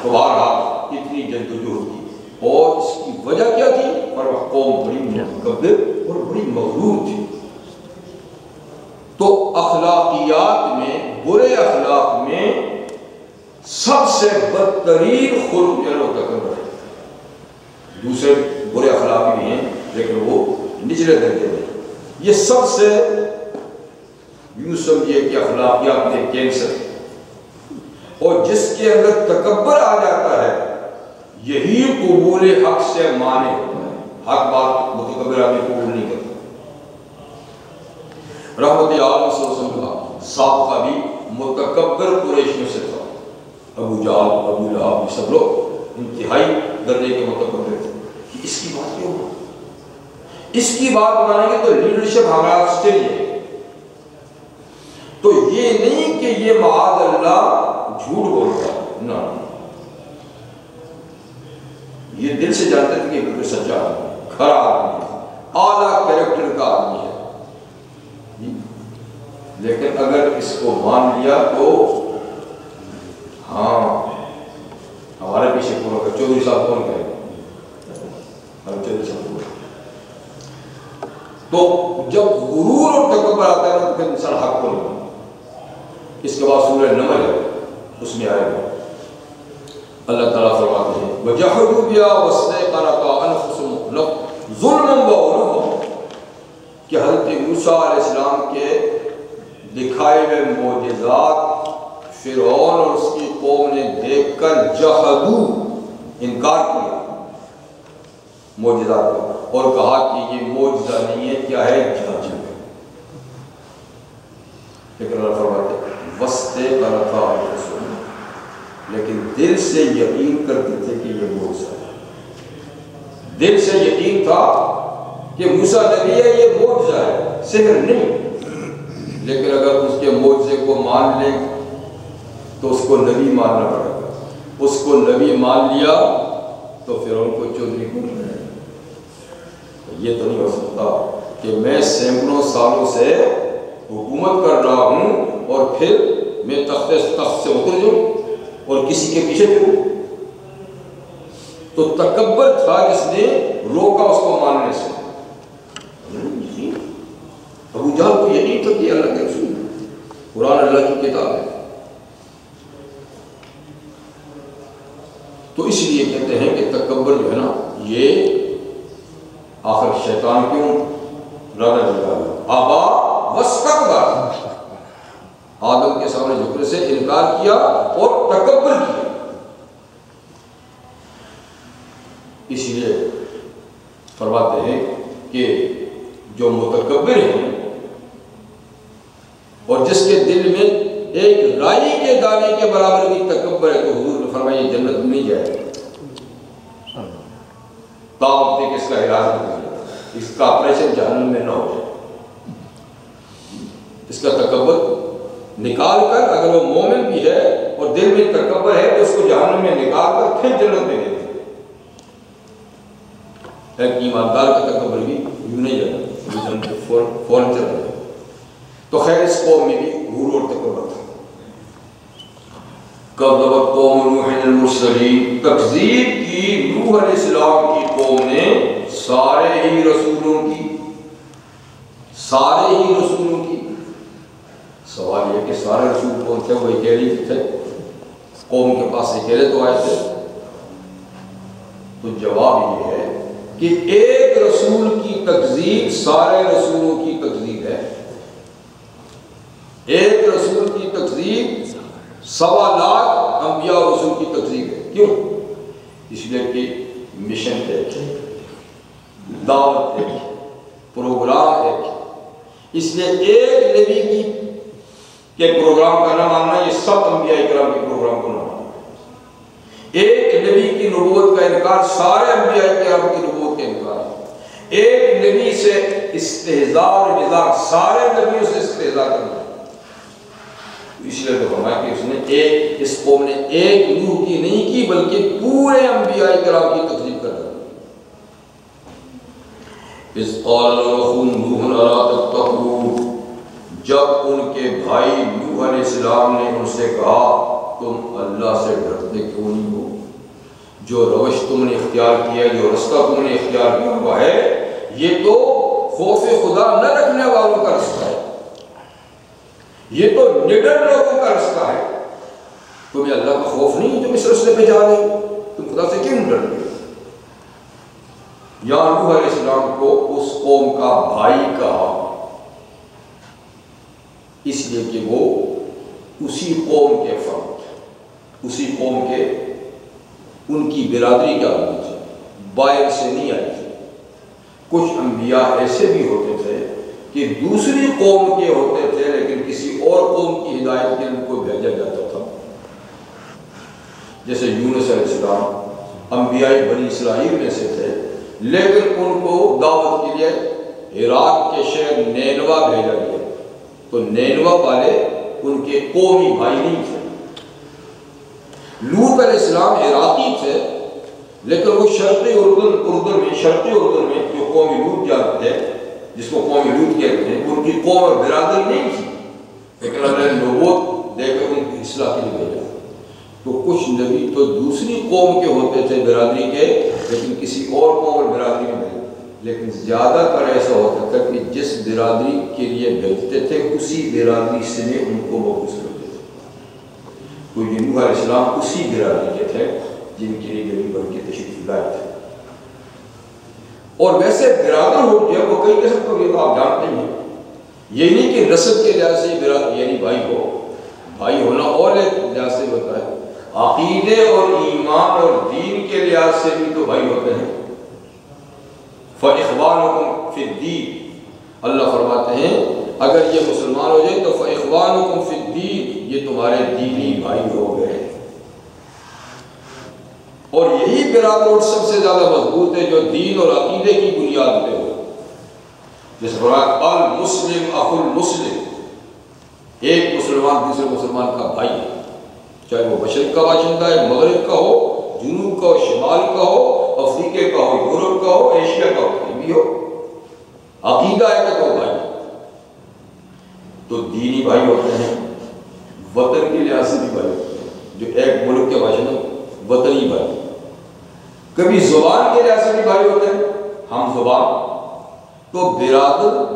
تو بہرحال اتنی جد و جہد کی، اور اس کی وجہ کیا تھی؟ اور وہ قوم بڑی متکبر اور بڑی مغرور تھی۔ تو اخلاقیات میں، برے اخلاق میں سب سے بدترین خلق جو ہے تکبر ہے۔ دوسرے برے اخلاق بھی ہیں لیکن وہ نچلے درجے میں، یہ سب سے یوں سمجھیے کہ اخلاقیات میں کینسر، اور جس کے اندر تکبر آ جاتا ہے یہی قبول حق سے مانے ہوتا ہے، حق بات متکبر آدمی قبول نہیں کرتا۔ رحمت عالم صلی اللہ علیہ وسلم کا سابقہ بھی متکبر قریشیوں سے تھا، ابو جہل، ابو لہب، یہ سب لوگ انتہائی درجے کے متکبر تھے۔ اس کی بات کیوں؟ اس کی بات بنانے کے تو لیڈرشپ ہمارا چاہیے، تو یہ نہیں کہ یہ معاذ اللہ جھوٹ بولتا ہے، نہ، یہ دل سے جانتے تھے کہ بالکل سچا آدمی ہے، کھرا آدمی ہے، اعلیٰ کریکٹر کا آدمی ہے، لیکن اگر اس کو مان لیا تو ہاں ہمارے پیچھے کون ہوگا؟ چودھری صاحب کون کہے گا؟ ہم چودھری صاحب کون؟ تو جب غرور اور تکبر آتا ہے تو پھر انسان حق کو نہیں۔ اس کے بعد سورہ نمل ہے، اس میں آئے گا اللہ تعالیٰ فرماتے ہیں وَجَحَدُوا بِهَا وَاسْتَيْقَنَتْهَا أَنفُسُهُمْ ظُلْمًا وَعُلُوًّا، کہ حضرت موسیٰ علیہ السلام کے دکھائے ہوئے معجزات فرعون اور اس کی قوم نے دیکھ کر جحدو، انکار کیا معجزات کا، اور کہا کہ یہ معجزہ نہیں ہے، کیا ہے؟ جھاجھل ہے۔ لیکن اللہ فرماتے ہیں وَاسْتَيْقَنَتْهَا أَنفُسُهُمْ، لیکن دل سے یقین کرتے تھے کہ یہ معجزہ ہے، دل سے یقین تھا کہ موسیٰ نبی ہے، یہ معجزہ ہے، سحر نہیں۔ لیکن اگر اس کے معجزے کو مان لیں تو اس کو نبی ماننا پڑے گا، اس کو نبی مان لیا تو پھر ان کو چودھری کو نہیں۔ یہ تو نہیں ہو سکتا کہ میں سینکڑوں سالوں سے حکومت کر رہا ہوں اور پھر میں تخت سے اتر جاؤں اور کسی کے پیچھے پھروں۔ تو تکبر تھا جس نے روکا اس کو ماننے سے۔ ابو جہل کو یقین تھا کہ اللہ کے رسول ہے، قرآن اللہ کی کتاب ہے، تو اس لیے کہتے ہیں کہ تکبر جو ہے نا، یہ آخر شیطان کیوں رانا جگہ آبا واستکبر، آدم کے سامنے جھکنے سے انکار کیا اور تکبر کیا۔ اس لیے فرماتے ہیں کہ جو متکبر ہیں اور جس کے دل میں ایک رائی کے دانے کے برابر بھی تکبر ہے، تو حضور نے فرمایا یہ جنت میں نہیں جائے گا، تاوقت کہ اس کا علاج نہیں ہے، اس کا آپریشن جہنم میں نہ ہو جائے۔ اس کا تکبر نکال کر، اگر وہ مومن بھی ہے اور دل میں تکبر ہے تو اس کو جہنم میں نکال کر پھر جنت میں دیتے ہیں۔ ایک ایماندار کا تکبر بھی یوں نہیں جاتا، فوراً چلا جائے۔ تو خیر اس قوم میں بھی غرور اور تکبر تھا۔ کذبت قوم نوح المرسلین، تکذیب کی نوح علیہ السلام کی قوم نے سارے ہی رسولوں کی۔ سوال یہ کہ سارے رسول کون تھے؟ وہ اکیلے تھے، قوم کے پاس اکیلے تو آئے تھے؟ تو جواب یہ ہے کہ ایک رسول کی تکذیب سارے رسولوں کی تکذیب ہے۔ ایک رسول کی تکذیب 1.25 لاکھ انبیاء اور رسول کی تکذیب ہے۔ کیوں؟ اس لیے کہ مشن ایک ہے، دعوت ایک ہے، پروگرام ایک ہے۔ اس لیے ایک نبی کے پروگرام کا نہ ماننا یہ سب انبیاء کرام کے پروگرام کو نہ ماننا۔ ایک نبی کی نبوت کا انکار سارے انبیاء کرام کی نبوت کا انکار ہے۔ ایک نبی سے استہزاء اور مذاق سارے نبیوں سے استہزاء کرنا ہے۔ اس لیے تو فرمایا کہ اس نے اس قوم نے ایک نوح کی نہیں کی بلکہ پورے انبیاء کرام کی تکذیب کر دی۔ اذ قال لهم نوح الا تتقون، جب ان کے بھائی نوح علیہ السلام نے ان سے کہا تم اللہ سے ڈرتے کیوں نہیں ہو؟ جو روش تم نے اختیار کیا ہے، جو رستہ تم نے اختیار کیا ہوا ہے، یہ تو خوف خدا نہ رکھنے والوں کا رستہ ہے، یہ تو نڈر لوگوں کا رستہ ہے۔ تمہیں اللہ کا خوف نہیں، تم اس رستے پہ جا رہے ہو، تم خدا سے کیوں ڈر رہے ہو؟ یا نوح علیہ السلام کو اس قوم کا بھائی کہا اس لیے کہ وہ اسی قوم کے فرد، اسی قوم کے ان کی برادری کے آدمی تھے، باہر سے نہیں آئے تھے۔ کچھ انبیاء ایسے بھی ہوتے تھے کہ دوسری قوم کے ہوتے تھے لیکن کسی اور قوم کی ہدایت کے لیے ان کو بھیجا جاتا تھا، جیسے یونس علیہ السلام انبیاء بنی اسرائیل میں سے تھے لیکن ان کو دعوت کے لیے عراق کے شہر نینوا بھیجا گیا، تو نینوا والے ان کے قومی بھائی نہیں تھے۔ لوط علیہ السلام عراقی تھے لیکن وہ شرقی اردن میں جو قومی لوط جانتے ہیں، جس کو قومی لوط کہتے ہیں، ان کی قوم اور برادری نہیں تھی، لیکن اللہ نے نبوت دے کر ان کی اصلاح کے لیے بھیجا۔ تو کچھ نبی تو دوسری قوم کے ہوتے تھے برادری کے لیکن کسی اور قوم اور برادری میں نہیں، لیکن زیادہ تر ایسا ہوتا تھا کہ جس برادری کے لیے بھیجتے تھے اسی برادری سے ان کو مبعوث کرتے تھے۔ تو یہ نوح علیہ السلام اسی برادری کے تھے جن کے لیے نبی بن کے تشریف لائے تھے۔ اور ویسے برادر ہو جو ہے وہ کئی قسم کا بھی آپ جانتے ہیں، یہ نہیں کہ نسب کے لحاظ سے برادر یعنی بھائی ہو، بھائی ہونا اور لحاظ سے ہوتا ہے، عقیدے اور ایمان اور دین کے لحاظ سے بھی تو بھائی ہوتے ہیں۔ فَإِخْوَانُكُمْ فِي الدِّينِ، اللہ فرماتے ہیں اگر یہ مسلمان ہو جائے تو فَإِخْوَانُكُمْ فِي الدِّينِ، یہ تمہارے دینی بھائی ہو گئے۔ اور یہی برادر سب سے زیادہ مضبوط ہے جو دین اور عقیدے کی بنیاد پہ ہو۔ جیسے فرمایا المسلم اخو المسلم، ایک مسلمان دوسرے مسلمان کا بھائی ہے، چاہے وہ مشرق کا باشندہ ہے، مغرب کا ہو، جنوب کا ہو، شمال کا ہو، افریقہ کا ہو، یورپ کا ہو، ایشیا کا ہو، کہیں بھی ہو، عقیدہ ہے کہ تو بھائی۔ تو دینی بھائی ہوتے ہیں، وطن کے لحاظ سے بھی بھائی ہوتے ہیں، جو ایک ملک کے باشندے وطنی بھائی، کبھی زبان کے لحاظ سے بھی بھائی ہوتے ہیں، ہم زبان۔ تو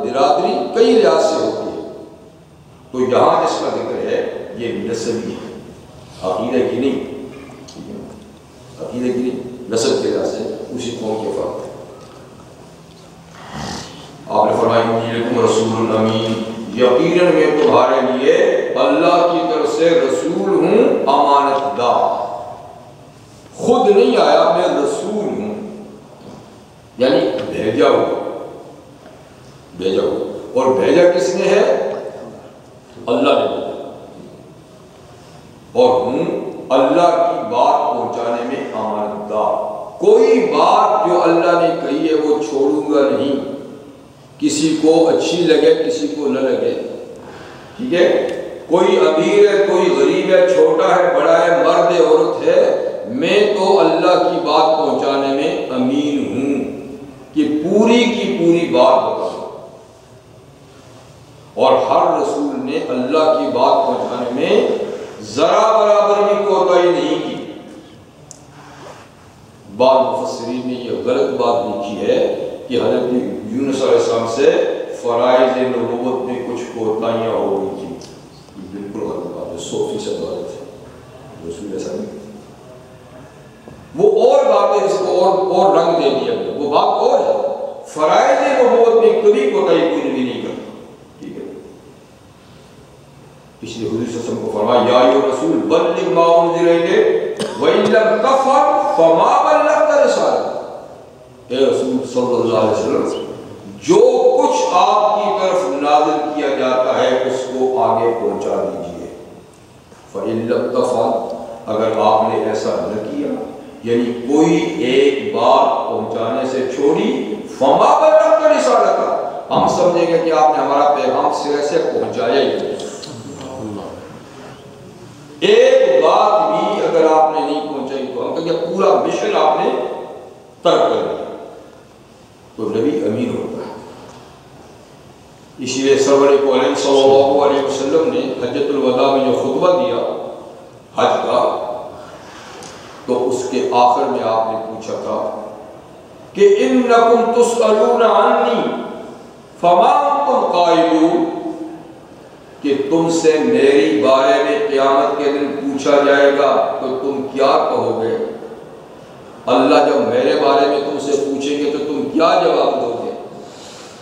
برادری کئی لحاظ سے ہوتی ہے، تو یہاں جس کا ذکر ہے یہ نسبی ہے، عقیدہ کی نہیں، عقیدہ کی نہیں، نسب کے لحاظ سے اسی قوم کے فرق ہے۔ آپ نے فرمایا انی لکم رسول امین، یقیناً میں تمہارے لیے اللہ کی طرف سے رسول ہوں، امانت دار، خود نہیں آیا، میں رسول ہوں، یعنی بھیجا ہوا، اور بھیجا کس نے ہے؟ اللہ نے بھیجا، اور ہوں اللہ کی بات پہنچانے میں امانت دار۔ کوئی بات جو اللہ نے کہی ہے وہ چھوڑوں گا نہیں، کسی کو اچھی لگے کسی کو نہ لگے، ٹھیک ہے، کوئی امیر ہے، کوئی غریب ہے، چھوٹا ہے، بڑا ہے، مرد ہے، عورت ہے، میں تو اللہ کی بات پہنچانے میں امین ہوں کہ پوری کی پوری بات بتاؤں، اور ہر رسول نے اللہ کی بات پہنچانے میں ذرا برابر بھی کوتاہی نہیں کی۔ بعض مفسرین نے یہ غلط بات لکھی ہے کہ حضرت یونس علیہ السلام سے فرائض نبوت میں کچھ کوتاہیاں ہو گئی تھی، یہ بالکل غلط بات ہے، 100% غلط ہے، رسول ایسا نہیں، وہ اور باتیں اس کو اور رنگ دے دیا گیا، وہ بات اور ہے، فرائض نبوت میں کبھی کوتاہی کوئی بھی نہیں کرتا، ٹھیک ہے۔ اس لیے حضور صلی اللہ علیہ وسلم کو فرمایا یا ایھا رسول بلغ ما انزل الیک وان لم تفعل فما بلغت رسالتہ، اے رسول صلی اللہ علیہ وسلم جو کچھ آپ کی طرف نازل کیا جاتا ہے اس کو آگے پہنچا دیجیے، فإن لم تفعل اگر آپ نے ایسا نہ کیا، یعنی کوئی ایک بات پہنچانے سے چھوڑی، فما بلغت رسالتہ ہم سمجھیں گے کہ آپ نے ہمارا پیغام سرے سے پہنچایا ہی نہیں، ایک بات بھی اگر آپ نے نہیں پہنچائی تو ہم کہیں گے پورا مشن آپ نے ترک کر دیا، تو نبی امین ہوتا ہے۔ اسی لیے سرور کونین صلی اللہ علیہ وسلم نے حجۃ الوداع میں جو خطبہ دیا حج کا، تو اس کے آخر میں آپ نے پوچھا تھا کہ انکم تسألون عنی فما انتم قائلون، کہ تم سے میری بارے میں قیامت کے دن پوچھا جائے گا تو تم کیا کہو گے؟ اللہ جب میرے بارے میں تم سے پوچھیں گے تو تم کیا جواب دو گے؟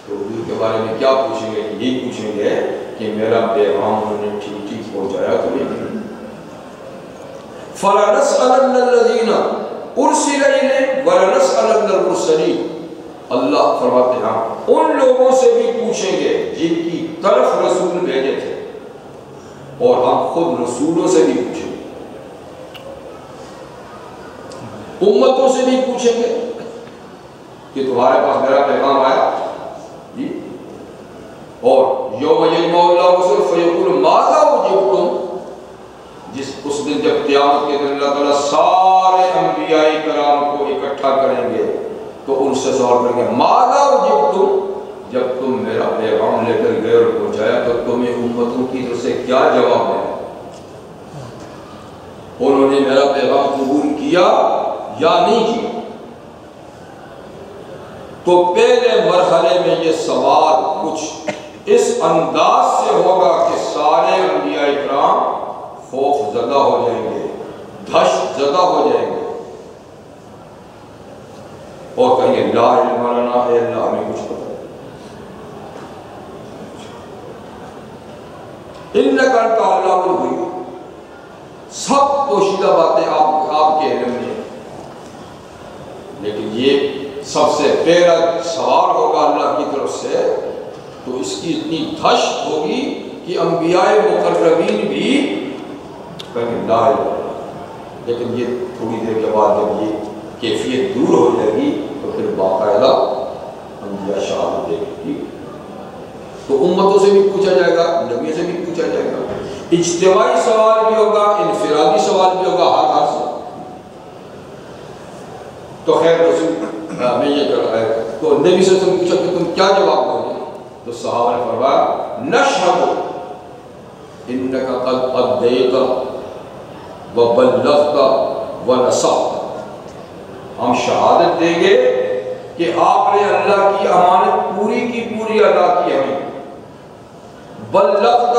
تو حضور کے بارے میں کیا پوچھیں گے؟ یہی پوچھیں گے کہ میرا پیغام انہوں نے ٹھیک ٹھیک پہنچایا تو نہیں۔ فَلَنَسْأَلَنَّ الَّذِينَ أُرْسِلَ إِلَيْهِمْ وَلَنَسْأَلَنَّ الْمُرْسَلِينَ، اللہ فرماتے ہیں ان لوگوں سے بھی پوچھیں گے جن کی طرف رسول بھیجے تھے، اور ہم خود رسولوں سے بھی پوچھیں گے، امتوں سے بھی پوچھیں گے کہ تمہارے پاس میرا پیغام آیا جی، اور یوم یجمع اللہ الرسل فیقول ماذا اجبتم، اس دن جب قیامت کے دن اللہ تعالیٰ سارے انبیاء کرام کو اکٹھا کریں گے تو ان سے سوال کریں گے ماذا اجبتم، جب تم میرا پیغام لے کر گئے اور پہنچایا تو تمہیں امتوں کی طرف سے کیا جواب ہے؟ انہوں نے میرا پیغام قبول کیا یا نہیں کیا؟ تو پہلے مرحلے میں یہ سوال کچھ اس انداز سے ہوگا کہ سارے انبیاء کرام خوف زدہ ہو جائیں گے، دہشت زدہ ہو جائیں گے، اور کہیں گے لا علم لنا، اے اللہ ہمیں کچھ پتہ انک انت علام الغیوب، سب پوشیدہ باتیں آپ کے علم میں ہیں، لیکن یہ سب سے پہلا سوال ہوگا اللہ کی طرف سے، تو اس کی اتنی دہشت ہوگی کہ انبیاء مقربین بھی کہیں لا الہ الا اللہ، لیکن یہ تھوڑی دیر کے بعد جب یہ کیفیت دور ہو جائے گی تو پھر باقاعدہ انبیاء شہادت دے گی، تو امتوں سے بھی پوچھا جائے گا، نبیوں سے بھی پوچھا جائے گا، اجتماعی سوال بھی ہوگا، انفرادی سوال بھی ہوگا، ہر سے۔ تو خیر رسول میں یہ کر رہا ہے تو نبی سے تم پوچھا کہ تم کیا جواب دو گے؟ تو صحابہ نے فرمایا نشہد انک قد ادیت وبلغت ونصحت، ہم شہادت دیں گے کہ آپ نے اللہ کی امانت پوری کی پوری ادا کی، ہمیں بلغت،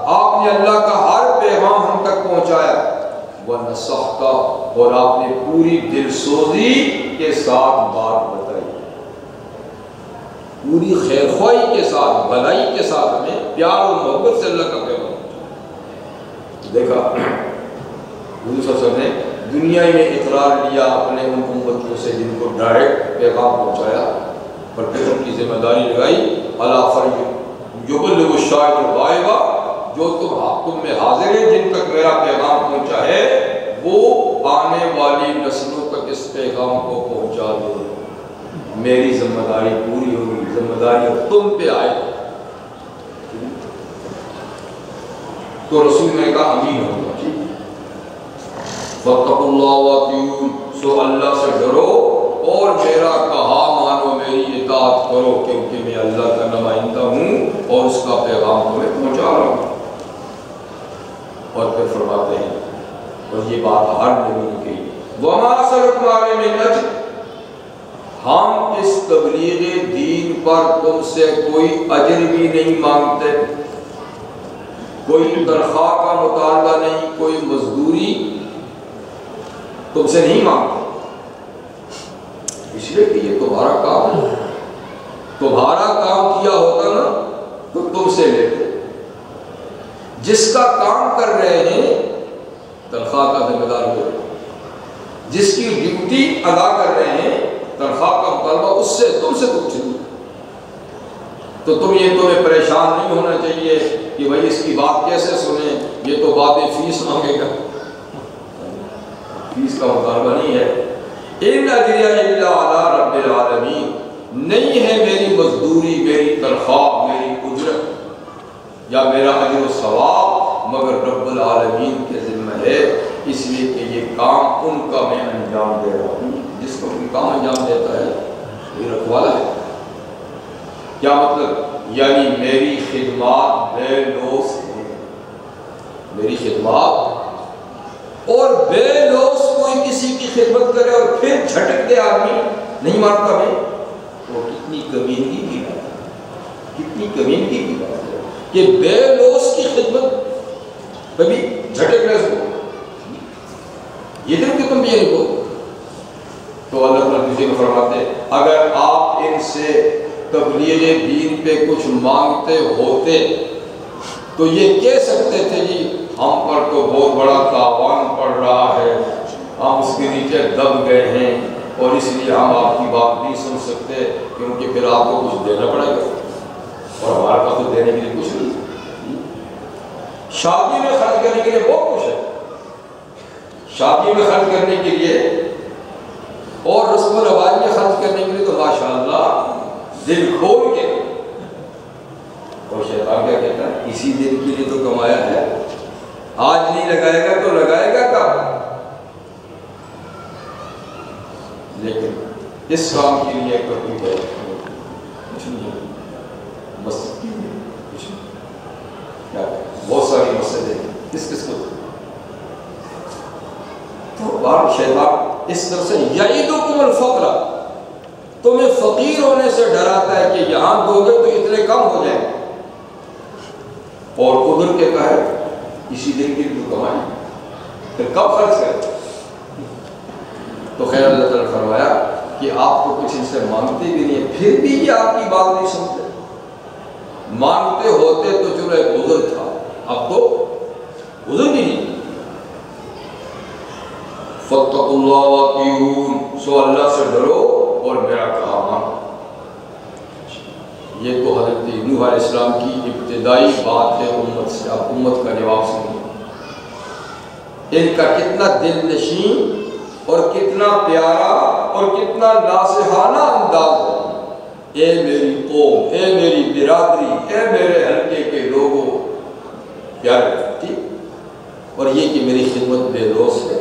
آپ نے اللہ کا ہر پیغام ہم تک پہنچایا، ونصحت، اور آپ نے پوری دل سوزی کے ساتھ بات بتائی، پوری خیر خواہی کے ساتھ، بھلائی کے ساتھ ہمیں پیار اور محبت سے اللہ کا پیغام دیکھا۔ حضور صلی اللہ علیہ وسلم نے دنیا میں اقرار لیا اپنے ان امتوں سے جن کو ڈائریکٹ پیغام پہنچایا، اور پھر ان کی ذمہ داری لگائی الا فلیبلغ الشاہد الغائب، جو تم میں حاضر ہیں جن تک میرا پیغام پہنچا ہے وہ آنے والی نسلوں تک اس پیغام کو پہنچا دو، میری ذمہ داری پوری ہوگی، ذمہ داری اب تم پہ آئے۔ تو رسول نے کہا امین ہوگا. فَاتَّقُوا اللَّهَ وَأَطِیعُونِ، سو اللہ سے ڈرو اور میرا کہا مانو، میری اطاعت کرو، کیونکہ میں اللہ کا نمائندہ ہوں اور اس کا پیغام تمہیں پہنچا رہا ہوں. اور پھر فرماتے ہیں، اور یہ بات ہر نبی نے کہی، وَمَا أَسْأَلُكُمْ عَلَيْهِ مِنْ أَجْرٍ، ہم اس تبلیغ دین پر تم سے کوئی اجر بھی نہیں مانگتے، کوئی تنخواہ کا مطالبہ نہیں، کوئی مزدوری تم سے نہیں مانگتے، اس لیے کہ یہ تمہارا کام ہے. تمہارا کام کیا ہوتا نا تو تم سے لیتے. جس کا کام کر رہے ہیں تنخواہ کا ذمہ دار ہو، جس کی ڈیوٹی ادا کر رہے ہیں تنخواہ کا مطالبہ اس سے تم سے پوچھ لوں. تو تمہیں پریشان نہیں ہونا چاہیے کہ بھائی اس کی بات کیسے سنیں، یہ تو بات فیس مانگے گا. فیس کا مطالبہ نہیں ہے. ان اجریہ الا علی رب العالمین، نہیں ہے میری مزدوری، میری تنخواہ، میری اجرت یا میرا اجر و ثواب مگر رب العالمین کے ذمہ ہے، اس لیے کہ یہ کام ان کا میں انجام دے رہا ہوں. جس کو کوئی کام انجام دیتا ہے یہ رکھوالا ہے. کیا مطلب؟ یعنی میری خدمات بے لوث ہے، میری خدمات، اور بے لوث کوئی کسی کی خدمت کرے اور پھر جھٹک دے آدمی نہیں مانتا میں، وہ کتنی کمینگی کی بات ہے، کتنی کمینگی کی بات ہے کہ بے لوث کی خدمت کبھی جھٹک نہ سکو. یہ دن کہ تم بھی نہیں بول. تو اللہ تعالیٰ کسی کو فرماتے اگر آپ ان سے تبلیغ دین پہ کچھ مانگتے ہوتے تو یہ کہہ سکتے تھے جی ہم پر تو بہت بڑا تاوان پڑ رہا ہے، ہم اس کے نیچے دب گئے ہیں اور اس لیے ہم آپ کی بات نہیں سن سکتے، کیونکہ پھر آپ کو کچھ دینا پڑے گا اور ہمارے پاس تو دینے کے لیے کچھ نہیں. شادی میں خرچ کرنے کے لیے بہت کچھ ہے، شادی میں خرچ کرنے کے لیے اور رسم و رواج میں خرچ کرنے کے لیے تو ماشاءاللہ دل کھول کے. اور شیطان کیا کہتا ہے؟ اسی دن کے لیے تو کمایا ہے، آج نہیں لگائے گا تو لگائے گا کب؟ لیکن اس کام کے لیے کوئی ہے کچھ نہیں ہے. مسجد کی کچھ نہیں، کیا بہت ساری مسجدیں کس کس کو. تو بار شیطان اس طرح سے یعیدکم الفقر، تمہیں فقیر ہونے سے ڈراتا ہے کہ یہاں دو گے تو اتنے کم ہو جائیں، اور ادھر کے کہے اسی دن کی تو کمائی پھر کب خرچ کرے. تو خیر اللہ تعالیٰ نے فرمایا کہ آپ کو کچھ ان سے مانگتے بھی نہیں، پھر بھی یہ آپ کی بات نہیں سنتے. مانگتے ہوتے تو چلو ایک عذر تھا، اب تو عذر بھی نہیں. فَاتَّقُوا اللَّهَ وَأَطِیعُونِ، سو اللہ سے ڈرو اور میرا کہا مانو. یہ تو حضرت نوح علیہ السلام کی ابتدائی بات ہے امت سے. اب امت کا جواب سنیں. ان کا کتنا دل نشین اور کتنا پیارا اور کتنا ناصحانہ انداز ہے. اے میری قوم، اے میری برادری، اے میرے حلقے کے لوگوں، پیارے ٹھیک. اور یہ کہ میری خدمت بے لوث ہے،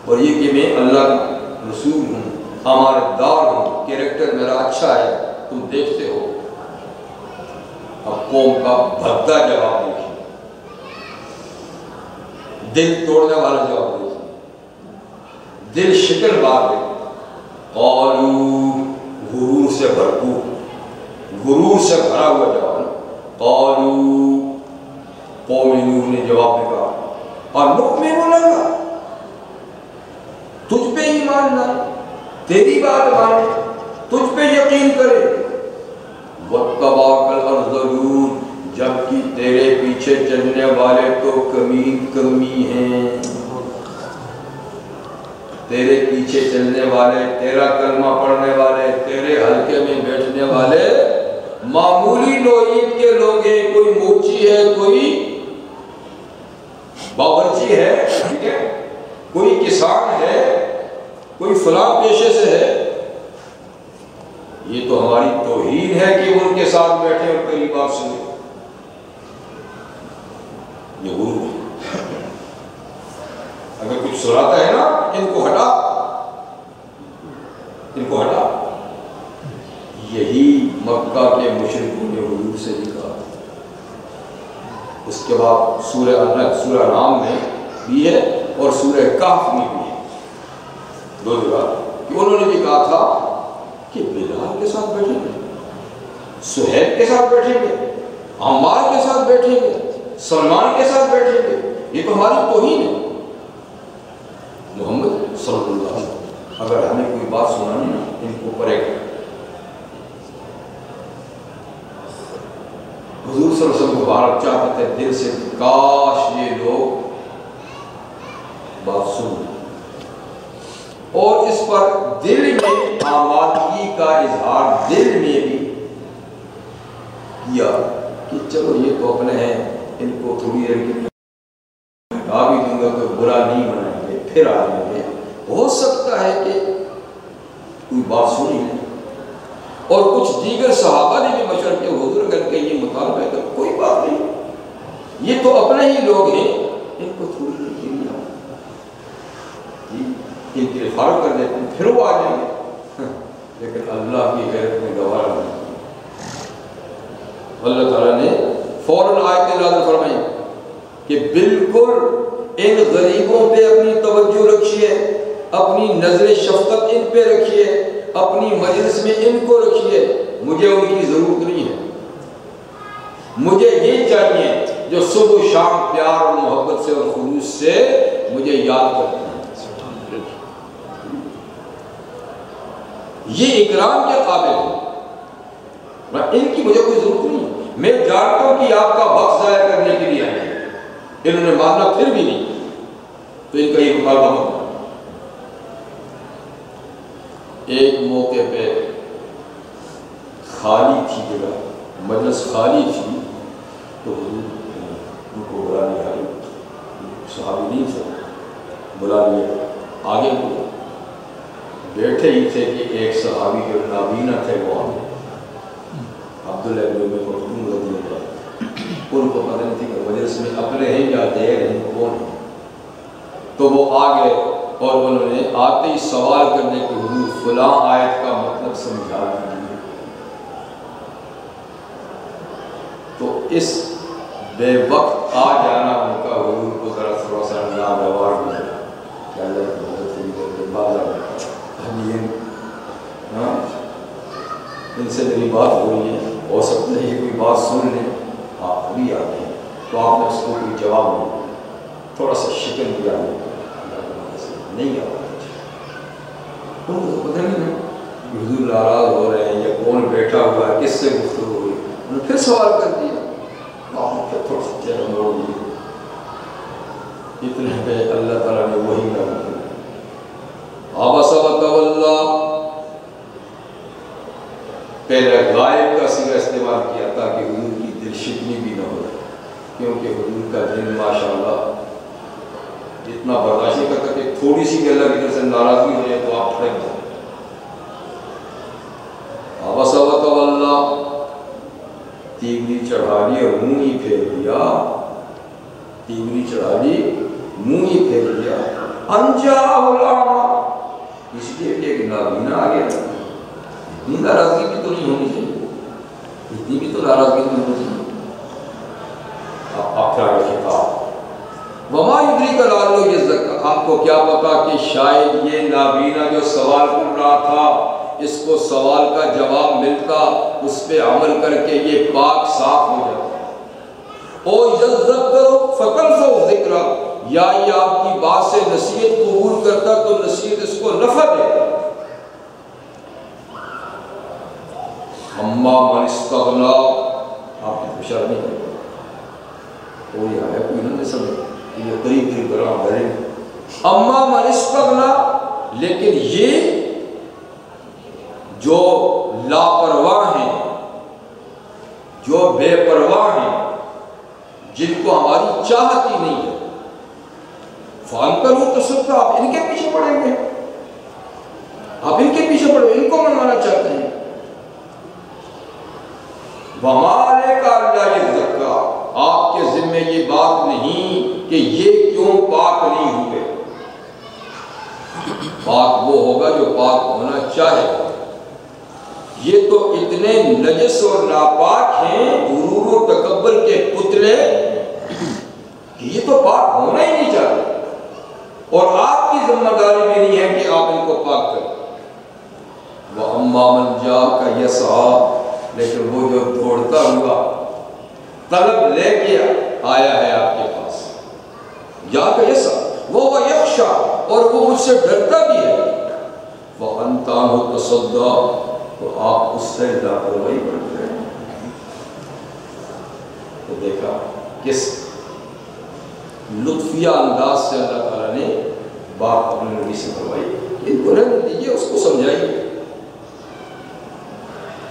اور یہ کہ میں اللہ کا رسول ہوں، امانت دار ہوں، کیریکٹر میرا اچھا ہے، تم دیکھتے ہو. اب قوم کا بھدا جواب دیکھیں، دل توڑنے والا جواب دیکھیں، دل شکن بار دیکھیں. قالوا، غرور سے بھرپور، غرور سے بھرا ہوا جواب. قالوا، قوم نوح نے جواب میں کہا، انؤمن لک، تجھ پہ ایمان لائے، تیری بات مانے، تجھ پہ یقین کرے. واتبعک الارذلون، جبکہ تیرے پیچھے چلنے والے تو کمی ہیں. تیرے پیچھے چلنے والے، تیرا کلمہ پڑھنے والے، تیرے حلقے میں بیٹھنے والے معمولی نوعیت کے لوگ ہیں. کوئی موچی ہے، کوئی باورچی ہے، ٹھیک ہے، کوئی کسان ہے، کوئی فلاں پیشے سے ہے. یہ تو ہماری توہین ہے کہ ان کے ساتھ بیٹھے اور پہلی بات سنیں. یہ غرور ہے. سلاتا ہے نا ان کو ہٹا، ان کو ہٹا. یہی مکہ کے مشرکوں نے حضور سے بھی کہا. اس کے بعد سورہ نام میں بھی ہے اور سورہ کہف میں بھی ہے، دو جگہ کہ انہوں نے بھی کہا تھا کہ بلال کے ساتھ بیٹھیں گے، سہیب کے ساتھ بیٹھیں گے، عمار کے ساتھ بیٹھیں گے، سلمان کے ساتھ بیٹھیں گے، یہ تو ہماری توہین ہے. محمد صلی اللہ علیہ وسلم اگر ہمیں کوئی بات سنانی نا ان کو پڑے گا. حضور صلی اللہ علیہ وسلم مبارک چاہتے تھے دل سے کاش یہ لوگ بات سن، اور اس پر دل میں آمادگی کا اظہار دل میں بھی کیا کہ چلو یہ تو اپنے ہیں، ان کو تھوڑی دیر کے ہٹا بھی دوں گا تو برا نہیں منائیں گے، پھر آ جائیں گے، ہو سکتا ہے کہ کوئی بات سنی ہے. اور کچھ دیگر صحابہ نے بھی مشورہ کیا حضور اگر کہ یہ مطالبہ ہے تو کوئی بات نہیں، یہ تو اپنے ہی لوگ ہیں، ان کو تھوڑی دیر کے لیے ان کے فارغ کر دیتے ہیں، پھر وہ آ جائیں گے. لیکن اللہ کی غیرت میں گوارا نہیں. اللہ تعالیٰ نے فوراً آیت نازل فرمائی کہ بالکل ان غریبوں پہ اپنی توجہ رکھیے، اپنی نظر شفقت ان پہ رکھیے، اپنی مجلس میں ان کو رکھیے. مجھے ان کی ضرورت نہیں ہے، مجھے یہ چاہیے جو صبح و شام پیار اور محبت سے اور خلوص سے مجھے یاد کرتے ہیں. یہ اکرام کے قابل ہے، ان کی مجھے کوئی ضرورت نہیں. میں جانتا ہوں کہ آپ کا وقت ضائع کرنے کے لیے آئے، انہوں نے ماننا پھر بھی نہیں تو ان کا یہ مطالبہ مت. ایک موقع پہ خالی تھی جگہ، مجلس خالی تھی، تو حضور ان کو بلا لیا، صحابی نہیں تھے، بلا لیا آگے کو. بیٹھے ہی تھے کہ ایک صحابی جو نابینا تھے وہ آگے، عبداللہ بن ابی مکتوم رضی اللہ عنہ، ان کو پتہ نہیں تھی کہ مجلس میں اپنے ہیں یا غیر ہیں، کون ہیں. تو وہ آگے اور انہوں نے آتے ہی سوال کرنے کے حضور فلاں آیت کا مطلب سمجھا دیجیے. تو اس بے وقت آ جانا ان کا حضور کو ذرا تھوڑا سا ناگوار ہوا کہ اللہ کی مدد سے بازار ان سے میری بات ہو رہی ہے، ہو سکتا ہے یہ کوئی بات سن لیں، آپ ابھی آتے ہیں تو آپ نے اس کو کوئی جواب نہیں، تھوڑا سا شکن دیا نہیں آتا. ان کو تو پتہ نہیں ہے حضور ناراض ہو رہے ہیں یا کون بیٹھا ہوا ہے، کس سے گفتگو ہو رہی ہے. انہوں نے پھر سوال کر دیا، آپ نے پھر تھوڑا سا چہرہ موڑ دیا. اتنے پہ اللہ تعالیٰ نے وہی کہا عبس وتولی، پہلے غائب کا صیغہ استعمال کیا تاکہ حضور کی دل شکنی بھی نہ ہو، کیونکہ حضور کا دل ماشاءاللہ اتنا برداشت نہیں کرتا کہ تھوڑی سی بھی اللہ کی طرف سے ناراضگی ہو جائے تو آپ پھڑک جائیں. عبس وتولی، تیوری چڑھا لی اور منہ ہی پھیر دیا، تیوری چڑھا لی منہ ہی پھیر دیا. ان جاءہ الاعمی، اس لیے کہ ایک نابینا آ گیا. اتنی ناراضگی بھی تو نہیں ہونی چاہیے، اتنی بھی تو ناراضگی نہیں ہونی چاہیے. آپ کیا خطاب وما یدریک لعلہ یزکیٰ، آپ کو کیا پتا کہ شاید یہ نابینا جو سوال کر رہا تھا اس کو سوال کا جواب ملتا، اس پہ عمل کر کے یہ پاک صاف ہو جاتا. او یذکر فتنفعہ الذکریٰ، یا یہ آپ کی بات سے نصیحت قبول کرتا تو نصیحت اس کو نفع دے. اما من استغنا، آپ کی اشارہ نہیں کرتا، کوئی آیا کوئی نہ سمجھ یہ قریب قریب کرا بھرے. اما من استغنا، لیکن یہ جو لاپرواہ ہیں، جو بے پرواہ ہیں، جن کو ہماری چاہت ہی نہیں ہے، فَانْقَلُوا تَسُبْتَ، آپ ان کے پیچھے پڑیں گے، آپ ان کے پیچھے پڑیں، ان کو منوانا چاہتے ہیں. وَمَا عَلَيْكَ أَلَّا يَزَّكَّىٰ، آپ کے ذمہ یہ بات نہیں کہ یہ کیوں پاک نہیں ہوئے. پاک وہ ہوگا جو پاک ہونا چاہے گا۔ یہ تو اتنے نجس اور ناپاک ہیں غرور و تکبر کے پتلے کہ یہ تو پاک ہونا ہی نہیں چاہتے، اور آپ کی ذمہ داری بھی نہیں ہے کہ آپ ان کو پاک کریں۔ وَأَمَّا مَنْ جَاءَكَ يَسْعَىٰ، لیکن وہ جو دوڑتا ہوا طلب لے کے آیا ہے آپ کے پاس، جَاءَكَ يَسْعَىٰ وَهُوَ يَخْشَىٰ، اور وہ مجھ سے ڈرتا بھی ہے، وَأَنْتَ عَنْهُ تَصَدَّىٰ، تو آپ اس سے لاپرواہی کرتے ہیں۔ تو دیکھا کس لطفیہ انداز سے اللہ تعالیٰ نے بات اپنے نبی سے فرمائی، ان کو رہنے دیجیے، اس کو سمجھائیے،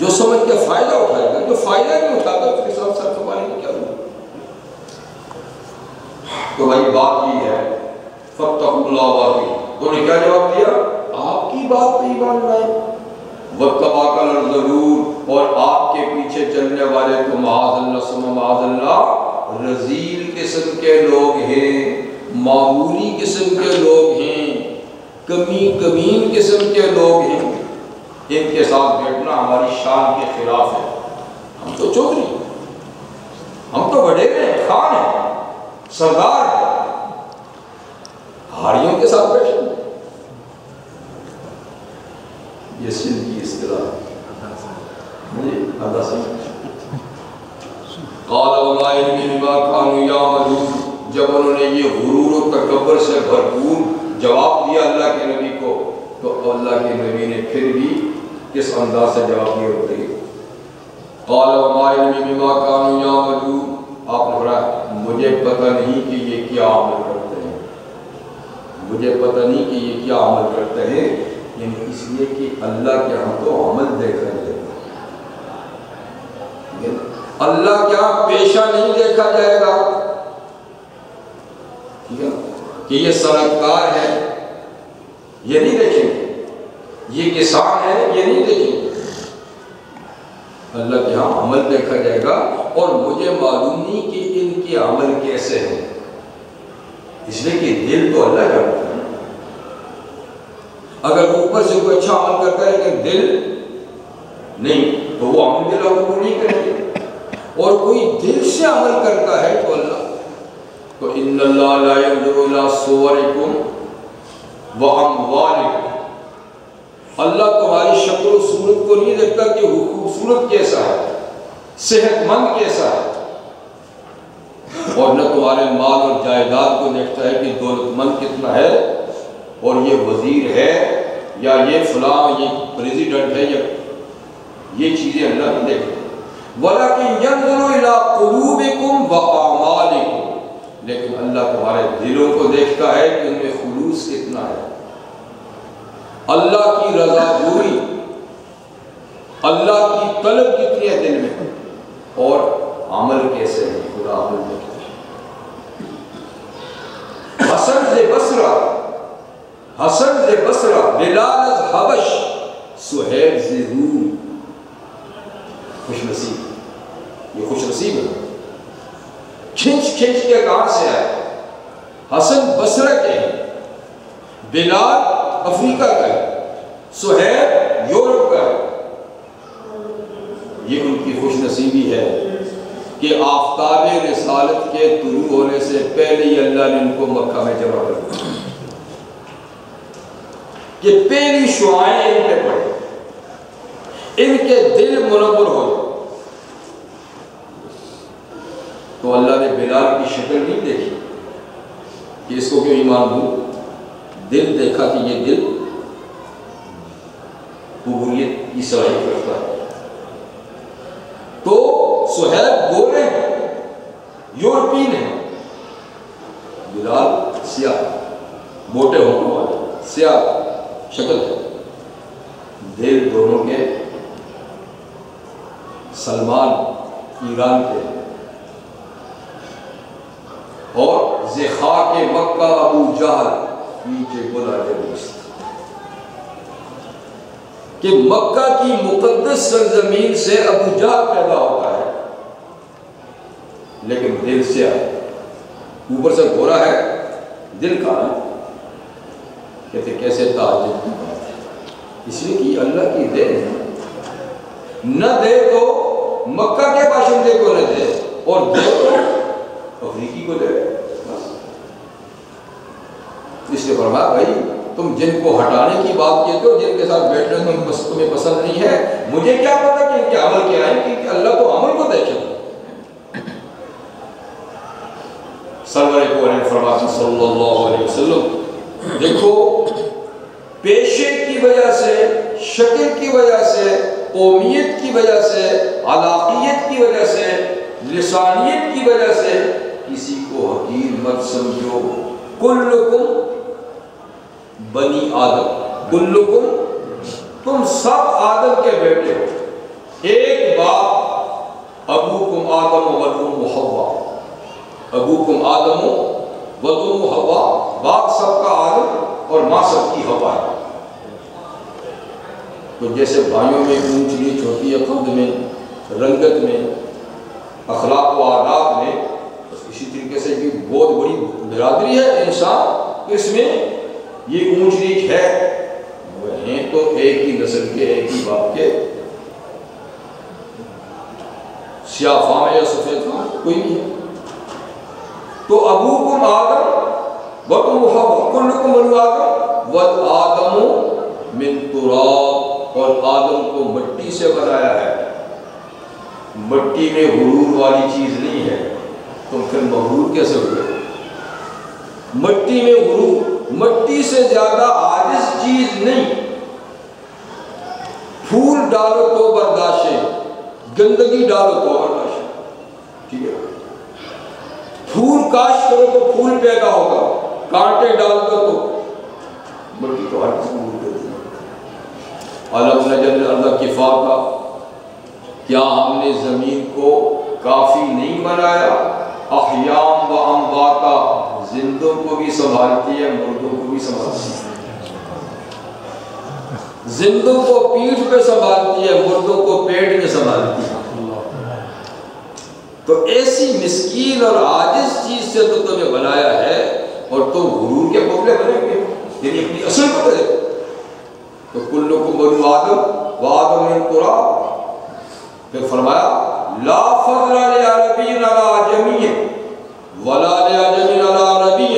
جو سمجھ کے فائدہ اٹھائے گا، جو فائدہ نہیں اٹھاتا اس کے ساتھ سر کھپانے کی کیا ضرورت۔ تو بھائی بات یہ ہے، فَاتَّقُوا اللَّهَ وَأَطِیعُونِ، انہوں نے کیا جواب دیا؟ آپ کی بات پہ ایمان لائے، وَاتَّبَعَكَ الْأَرْذَلُونَ، اور آپ کے پیچھے چلنے والے تو معاذ اللہ ثم معاذ اللہ رذیل قسم کے لوگ ہیں، معمولی قسم کے لوگ ہیں، کمین قسم کے لوگ ہیں، ان کے ساتھ بیٹھنا ہماری شان کے خلاف ہے۔ ہم تو چودھری ہیں، ہم تو وڈیرے ہیں، خان ہیں، سردار ہیں، ہاڑیوں کے ساتھ بیٹھیں۔ یہ سندھ کی اصطلاح قال وما علمی بما كانوا يعملون، جب انہوں نے یہ غرور و تکبر سے بھرپور جواب دیا اللہ کے نبی کو، تو اللہ کے نبی نے پھر بھی کس انداز سے جواب دیا ہوتے ہیں؟ قال وما علمی بما كانوا يعملون، آپ نے فرمایا مجھے پتہ نہیں کہ یہ کیا عمل کرتے ہیں، مجھے پتہ نہیں کہ یہ کیا عمل کرتے ہیں، یعنی اس لیے کہ اللہ کے ہم تو عمل دیکھا جائے گا، اللہ کیا پیشہ نہیں دیکھا جائے گا، ٹھیک ہے، کہ یہ صنعت کار ہے یہ نہیں دیکھیں گے، یہ کسان ہے یہ نہیں دیکھیں گے، اللہ کے ہاں عمل دیکھا جائے گا، اور مجھے معلوم نہیں کہ ان کے عمل کیسے ہیں، اس لیے کہ دل تو اللہ کا ہوتا ہے۔ اگر اوپر سے کوئی اچھا عمل کرتا ہے لیکن دل نہیں، تو وہ عمل دل قبول نہیں کریں گے، اور کوئی دل سے عمل کرتا ہے تو اللہ، تو ان اللہ لا ينظر الى صورکم واموالکم، اللہ تمہاری شکل و صورت کو نہیں دیکھتا کہ وہ خوبصورت کیسا ہے، صحت مند کیسا ہے، اور نہ تمہارے مال اور جائیداد کو دیکھتا ہے کہ دولت مند کتنا ہے، اور یہ وزیر ہے یا یہ فلاں یہ پریزیڈنٹ ہے، یا یہ چیزیں اللہ نہیں دیکھتے۔ وَلَكِنْ يَنْظُرُ إِلَىٰ قُلُوبِكُمْ وَأَعْمَالِكُمْ، لیکن اللہ تمہارے دلوں کو دیکھتا ہے کہ ان میں خلوص کتنا ہے، اللہ کی رضا جوئی، اللہ کی طلب کتنی ہے دل میں، اور عمل کیسے ہے، خدا عمل دیکھتا ہے۔ حسن ز بصرہ، بلال از حبش، سہیب ز روم، خوش نصیب، یہ خوش نصیب ہے، کھنچ کے کہاں سے آئے، حسن بصرہ کے ہیں، بلال افریقہ کا ہے، سہیب یورپ کا ہے، یہ ان کی خوش نصیبی ہے کہ آفتاب رسالت کے طلوع ہونے سے پہلے ہی اللہ نے ان کو مکہ میں جمع کر دیا، کہ پہلی شعائیں ان پہ پڑے، ان کے دل منور ہو جائے۔ تو اللہ نے بلال کی شکل نہیں دیکھی کہ اس کو کیوں ایمان دوں، دل دیکھا کہ یہ دل قبولیت کی صلاحیت رکھتا ہے۔ تو سہیب گورے ہیں، یورپین ہیں، بلال سیاہ، موٹے ہونٹوں والے، سیاہ شکل ہے، دل دونوں کے سلمان ایران کے، اور زخا کے مکہ ابو جہل نیچے بلا جبیست، کہ مکہ کی مقدس سرزمین سے ابو جہل پیدا ہوتا ہے، لیکن دل سے آئے، اوپر سے گورا ہے، دل کہاں ہے؟ کہتے کیسے تعجب کی بات ہے، اس لیے کہ اللہ کی دے نہ دے تو مکہ کے باشندے کو نہ دے، اور دے تو افریقی کو دے، اس لیے فرمایا بھائی تم جن کو ہٹانے کی بات کہتے ہو، جن کے ساتھ بیٹھنے تمہیں پسند نہیں ہے، مجھے کیا پتا کہ ان کے عمل کیا ہے، کہ اللہ تو عمل کو دیکھے۔ سرور کون فرماتے صلی اللہ علیہ وسلم، دیکھو پیشے کی وجہ سے، شکل کی وجہ سے، قومیت کی وجہ سے، علاقیت کی وجہ سے، لسانیت کی وجہ سے کسی کو حقیر مت سمجھو۔ کلکم بنی آدم، کلکم تم سب آدم کے بیٹے ہو، ایک باپ، ابوکم آدم و ام حوا، ابوکم آدم و ام حوا، باپ سب کا آدم اور ماں سب کی حوا ہے۔ تو جیسے بھائیوں میں اونچ نیچ ہوتی ہے، قد میں، رنگت میں، اخلاق و عادات میں، اسی طریقے سے یہ بہت بڑی برادری ہے انسان، اس میں یہ اونچ نیچ ہے، وہ ہیں تو ایک ہی نسل کے، ایک ہی باپ کے، سیاہ فام یا سفید فام کوئی نہیں ہے۔ تو ابوکم آدم و ام حوا، کلکم بنو آدم والآدم من تراب، اور آدم کو مٹی سے بنایا ہے۔ مٹی میں غرور والی چیز نہیں ہے، تم پھر مغرور کیسے ہوئے؟ مٹی میں غرور، مٹی سے زیادہ عاجز چیز نہیں۔ پھول ڈالو تو برداشت، گندگی ڈالو تو برداشت، ٹھیک ہے؟ پھول کاشت کرو تو پھول پیدا ہوگا، کانٹے ڈال دو تو مٹی تو ہر قسم ہوتی ہے۔ علم نجعل الارض کفاتا، کیا ہم نے زمین کو کافی نہیں بنایا؟ احیام و امواتا، زندوں کو بھی سنبھالتی ہے، مردوں کو بھی سنبھالتی ہے، زندوں کو پیٹھ پہ سنبھالتی ہے، مردوں کو پیٹ میں سنبھالتی ہے۔ تو ایسی مسکین اور عاجز چیز سے تو تمہیں بنایا ہے، اور تم غرور کے پتلے بنے گے، یعنی اپنی اصل کو دے۔ تو کلکم بنو آدم و آدم من تراب، پھر فرمایا لا فضل لعربی علی عجمی ولا لعجمی علی عربی،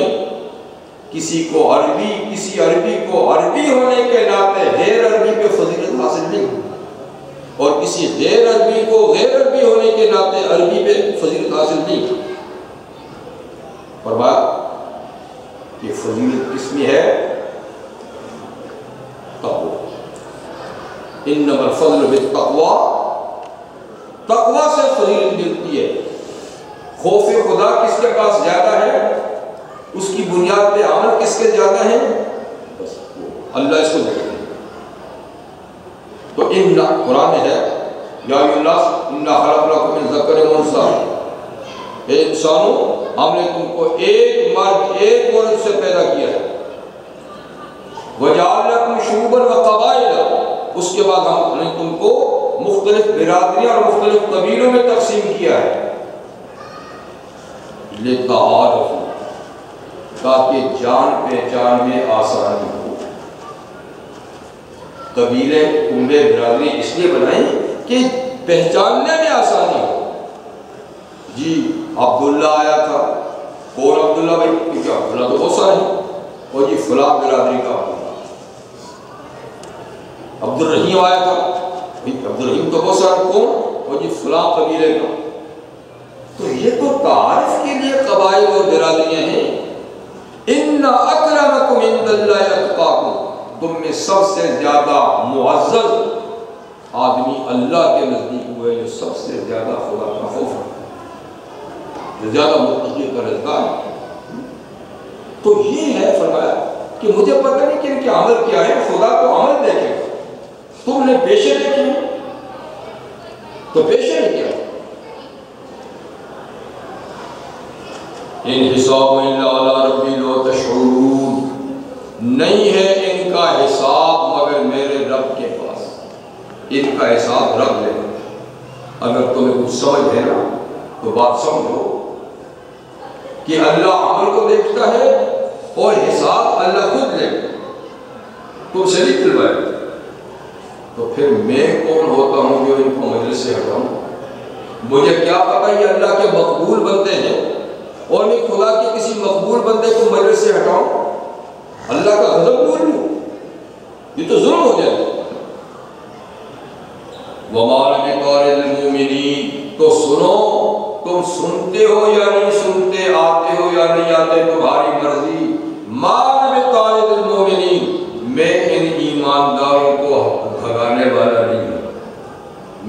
کسی کو عربی، کسی عربی کو عربی ہونے کے ناطے غیر عربی پہ فضیلت حاصل نہیں، اور کسی غیر عربی کو غیر عربی ہونے کے ناطے عربی پہ فضیلت حاصل نہیں۔ فرمایا کہ فضیلت کس میں ہے؟ تقوی، انما الفضل بالتقوی، تقوی سے فضیلت ملتی ہے۔ خوف خدا کس کے پاس زیادہ ہے؟ اس کی بنیاد پہ عمل کس کے زیادہ ہیں؟ بس اللہ اس کو دیکھتے ہیں۔ تو قرآن ہے یا ایھا الناس انا خلقناکم من ذکر و انثی، اے انسانوں ہم نے تم کو ایک مرد ایک عورت سے پیدا کیا ہے، وجعلناکم شعوبا وقبائل، اس کے بعد ہم نے تم کو مختلف برادریاں اور مختلف قبیلوں میں تقسیم کیا ہے، لتعارفوا، تاکہ جان پہچان میں آسانی ہو۔ قبیلے، کنبے، برادری اس لیے بنائیں کہ پہچاننے میں آسانی ہو۔ جی عبداللہ آیا تھا، کون عبداللہ بھائی؟ کیونکہ عبداللہ تو بہت سارے ہیں، اور جی فلاں برادری کا عبداللہ۔ عبد الرحیم آیا تھا، عبد الرحیم تو بہت سارے، کون؟ اور جی فلاں قبیلے کا۔ تو یہ تو تعارف کے لیے قبائل اور برادریاں ہیں۔ ان اکرمکم عند اللہ اتقاکم، تم میں سب سے زیادہ معزز آدمی اللہ کے نزدیک ہوئے جو سب سے زیادہ خدا کا خوف رکھتا ہے، جو زیادہ متقی پرہیزگار ہے۔ تو یہ ہے فرمایا کہ مجھے پتہ نہیں کہ ان کے عمل کیا ہے، خدا تو عمل دیکھے گا۔ تم نے پیشے دیکھے ہیں تو پیشے نہیں کیا۔ ان حساب الا علی ربی لو تشعرون، نہیں ہے ان کا حساب مگر میرے رب کے پاس، ان کا حساب رب لے۔ اگر تمہیں کچھ سمجھ ہے نا تو بات سمجھو کہ اللہ عمل کو دیکھتا ہے اور حساب اللہ خود لے۔ تم سے نہیں دلوائے، تو پھر میں کون ہوتا ہوں جو ان کو مجلس سے ہٹاؤں؟ مجھے کیا پتا یہ اللہ کے مقبول بندے ہیں اور میں خدا کے کسی مقبول بندے کو مجلس سے ہٹاؤں؟ اللہ کا غضب بول لوں؟ یہ تو ظلم ہو جائے گا۔ وَمَا لَمِ طَارِدِ الْمُؤْمِنِينَ، تو سنو، تم سنتے ہو یا نہیں سنتے، آتے ہو یا نہیں آتے، تمہاری مرضی۔ مَا لَمِ طَارِدِ الْمُؤْمِنِينَ، میں ان ایمانداروں کو بھگانے والا نہیں ہوں،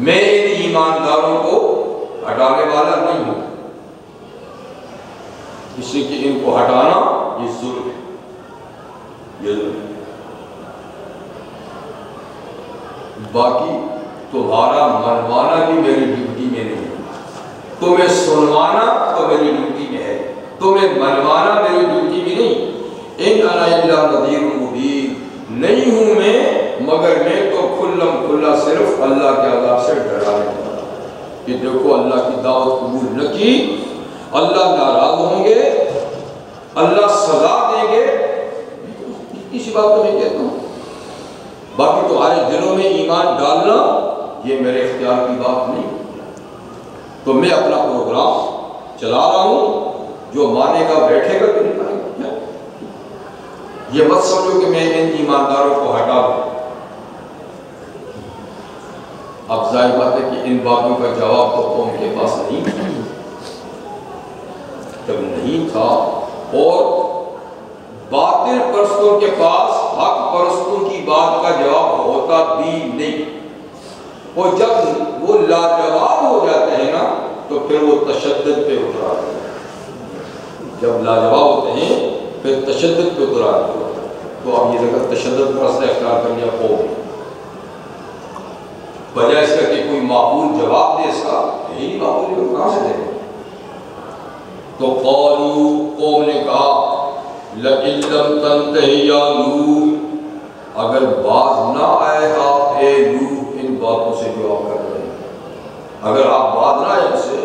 میں ان ایمانداروں کو ہٹانے والا نہیں ہوں، اس لیے کہ ان کو ہٹانا یہ ظلم ہے، یہ ظلم ہے۔ باقی تمہارا منوانا بھی میری ڈیوٹی میں نہیں ہے، تمہیں سنوانا تو میری ڈیوٹی میں ہے، تمہیں منوانا میری ڈیوٹی میں نہیں۔ ان انا الا نذیر مبین، نہیں ہوں میں مگر میں تو کھلم کھلا صرف اللہ کے عذاب سے ڈرانے والا، کہ دیکھو اللہ کی دعوت قبول نہ کی، اللہ ناراض ہوں گے، اللہ سزا دیں گے، اسی بات کو میں کہتا ہوں۔ باقی تمہارے دلوں میں ایمان ڈالنا یہ میرے اختیار کی بات نہیں، تو میں اپنا پروگرام چلا رہا ہوں، جو مانے گا بیٹھے گا تو نہیں مانے گا۔ یہ مت سمجھو کہ میں ان ایمانداروں کو ہٹا دوں۔ اب ظاہر بات ہے کہ ان باتوں کا جواب تو قوم کے پاس نہیں تھا، جب نہیں تھا اور باطل پرستوں کے پاس حق پرستوں کی بات کا جواب ہوتا بھی نہیں، اور جب وہ لاجواب ہو جاتے ہیں نا تو پھر وہ تشدد پہ اتر آتے ہیں، جب لاجواب ہوتے ہیں پھر تشدد پہ اتر آتے ہیں۔ تو اب یہ جگہ تشدد کا راستہ اختیار کر لیا قوم، بجائے اس کا کہ کوئی معقول جواب دے، اس کا یہی معقول کہاں سے دے؟ تو قوم نے کہا لَئِن لَّمْ تَنْتَهِ يَا لُوط، اگر باز نہ آئے آپ اے لوط ان باتوں سے جو آپ کر رہے ہیں، اگر آپ باز نہ آئے ان سے،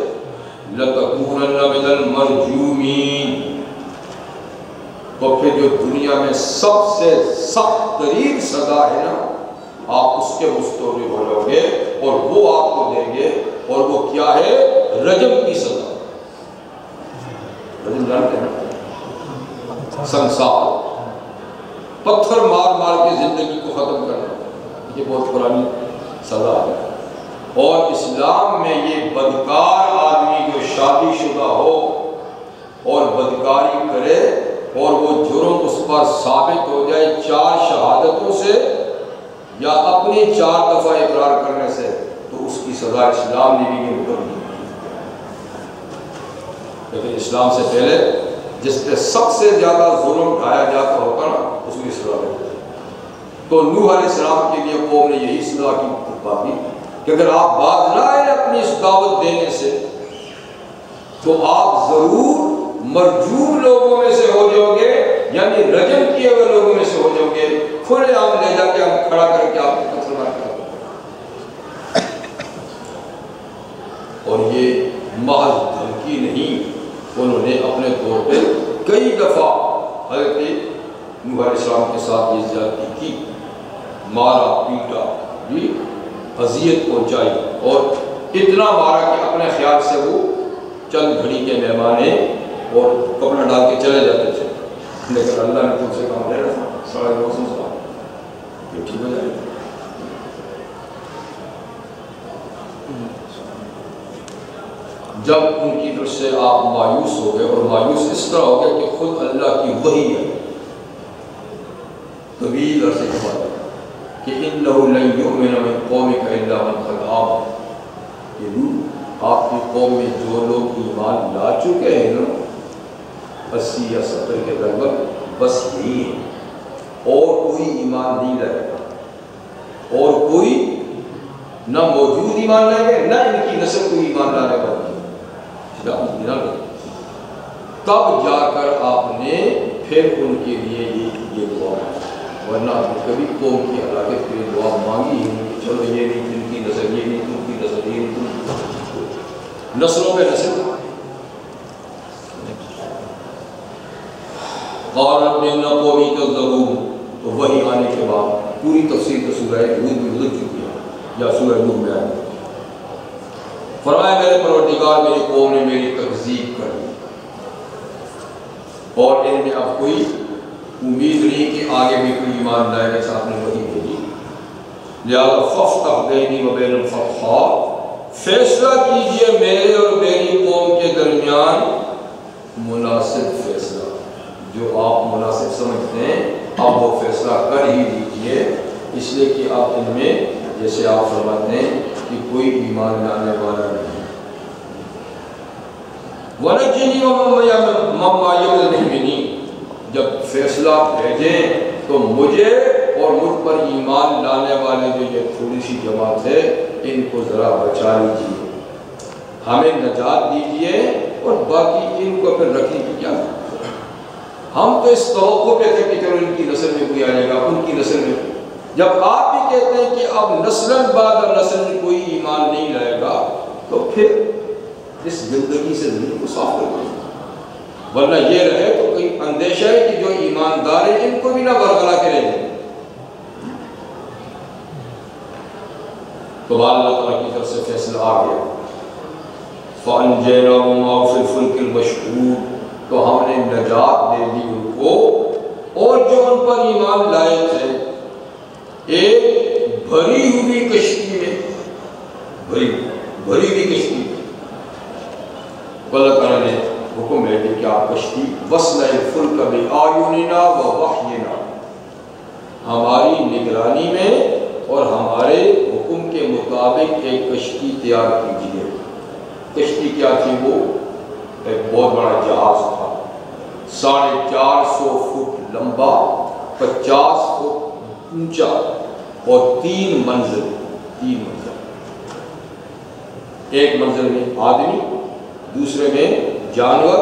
لَتَكُونَنَّ مِنَ الْمَرْجُومِينَ، تو پھر جو دنیا میں سب سے سخت ترین سزا ہے نا، آپ اس کے مستوری ہو جاؤ گے، اور وہ آپ کو دیں گے، اور وہ کیا ہے؟ رجم کی سزا۔ رجم جانتے ہیں؟ سنسار، پتھر مار مار کے زندگی کو ختم کرنا، یہ بہت پرانی سزا ہے۔ اور اسلام میں یہ بدکار آدمی جو شادی شدہ ہو اور بدکاری کرے اور وہ جرم اس پر ثابت ہو جائے 4 شہادتوں سے یا اپنی 4 دفعہ اقرار کرنے سے، تو اس کی سزا اسلام نے بھی مقرر کی۔ لیکن اسلام سے پہلے جس پہ سب سے زیادہ ظلم ڈھایا جاتا ہوتا نا، اس کی سزا دیتے ہیں۔ تو نوح علیہ السلام کے لیے قوم نے یہی سزا کی بات کی کہ اگر آپ باز نہ آئے اپنی اس دعوت دینے سے، تو آپ ضرور مرجوم لوگوں میں سے ہو جاؤ گے، یعنی رجم کیے ہوئے لوگوں میں سے ہو جاؤ گے، کھلے عام لے جا کے ہم کھڑا کر کے آپ کو پتھر مار کر۔ اور یہ محض دھمکی نہیں، انہوں نے اپنے طور پہ کئی دفعہ حضرت نوح علیہ السلام کے ساتھ یہ زیادتی کی، مارا پیٹا، بھی اذیت پہنچائی، اور اتنا مارا کہ اپنے خیال سے وہ چند گھڑی کے مہمان ہیں اور کپڑا ڈال کے چلے جاتے تھے، لیکن اللہ نے تم سے کام لے رہا تھا 950 سال، یہ ٹھیک ہو جائے گا۔ جب ان کی طرف سے آپ مایوس ہو گئے، اور مایوس اس طرح ہو گئے کہ خود اللہ کی وحی ہے طویل عرصے کے بعد کہ إِنَّهُ لَن يُؤْمِنَ مِن قَوْمِكَ إِلَّا مَن قَدْ آمَنَ، کہ لوط آپ کی قوم میں جو لوگ ایمان لا چکے ہیں نا 80 یا 70 کے درمیان، بس یہی ہے، اور کوئی ایمان نہیں لائے گا، اور کوئی نہ موجود ایمان لائے گا، نہ ان کی نسل کو ایمان لانے کا، تب جا کر آپ نے پھر ان کے لیے یہ دعا، ورنہ کبھی قوم کی ہلاکت کے لیے دعا مانگی ہی نہیں کہ چلو یہ نہیں تم کی نسل، یہ نہیں تم کی نسل، یہ نہیں تم، نسلوں پہ نسل۔ قال رب ان قومی کذبون، تو وہی آنے کے بعد پوری تفصیل تو سورہ ہود میں گزر چکی ہے یا سورہ نوح میں آئی. فرمایا میرے پروردگار میری قوم نے میری تکذیب کر دی اور ان میں اب کوئی امید نہیں کہ آگے بھی کوئی ایمان لائے گا. ساتھ نے وہی بھیجی لہذا فافتح بینی و بین الفتحا فیصلہ کیجئے میرے اور میری قوم کے درمیان مناسب فیصلہ جو آپ مناسب سمجھتے ہیں آپ وہ فیصلہ کر ہی دیجئے اس لیے کہ آپ ان میں جیسے آپ فرماتے ہیں کہ کوئی ایمان لانے والا نہیں. وَنَجِّنِي وَمَمَّا يَمْنِي جب فیصلہ بھیجیں تو مجھے اور مجھ پر ایمان لانے والے جو یہ تھوڑی سی جماعت ہے ان کو ذرا بچا لیجیے ہمیں نجات دیجیے اور باقی ان کو پھر رکھنے کی کیا. ہم تو اس توقع پہ تھے کہ چلو ان کی نسل میں کوئی آئے گا ان کی نسل میں. جب آپ بھی کہتے ہیں کہ اب نسل بعد نسل میں کوئی ایمان نہیں لائے گا تو پھر اس زندگی سے زندگی کو صاف کر دیں ورنہ یہ رہے تو کوئی اندیشہ ہے کہ جو ایماندار ہیں ان کو بھی نہ برگلا کے رہ دیں. تو اللہ تعالیٰ کی طرف سے فیصلہ آ گیا. فَأَنْجَيْنَاهُ مَعَ فِي الْفُلْكِ الْمَشْحُونِ تو ہم نے نجات دے دی ان کو اور جو ان پر ایمان لائے تھے ایک بھری ہوئی کشتی میں بھری ہوئی کشتی میں. اللہ تعالیٰ نے حکم ہے کہ آپ کشتی وَاصْنَعِ الْفُلْكَ بِأَعْيُنِنَا وَوَحْيِنَا ہماری نگرانی میں اور ہمارے حکم کے مطابق ایک کشتی تیار کیجیے. کشتی کیا تھی وہ ایک بہت بڑا جہاز تھا 450 فٹ لمبا 50 فٹ اونچا اور 3 منزل. ایک منزل میں آدمی دوسرے میں جانور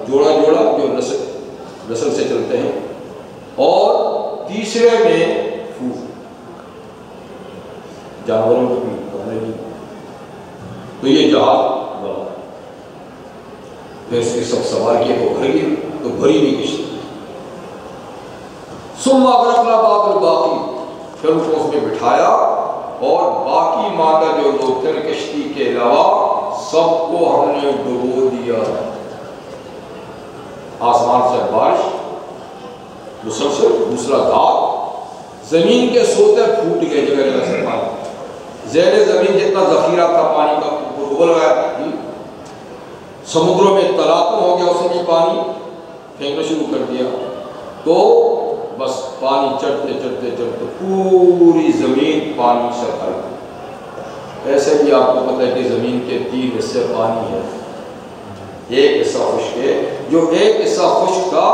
جوڑا جو نسل سے چلتے ہیں اور تیسرے میں پھوٹ جانوروں کو بھی کرنے کی. تو یہ جہاز بڑا پھر اس کے سب سوار کیے تو بھری ہوئی کشتی. ثم اغرقنا بعد الباقی پھر ان کو اس میں بٹھایا اور باقی مادہ جو لوگ تھے کشتی کے علاوہ سب کو ہم نے ڈبو دیا. آسمان سے بارش مسلسل دوسرا دھاگ زمین کے سوتے پھوٹ گئے جگہ جگہ سے پانی زیر زمین جتنا ذخیرہ تھا پانی کا ڈبو لگایا. سمندروں میں تلاطم ہو گیا اس نے پانی پھینکنا شروع کر دیا تو بس پانی چڑھتے پوری زمین پانی سے بھر گئی. ایسے بھی آپ کو پتہ ہے کہ زمین کے 3 حصے پانی ہے ایک حصہ خشک ہے. جو ایک حصہ خشک تھا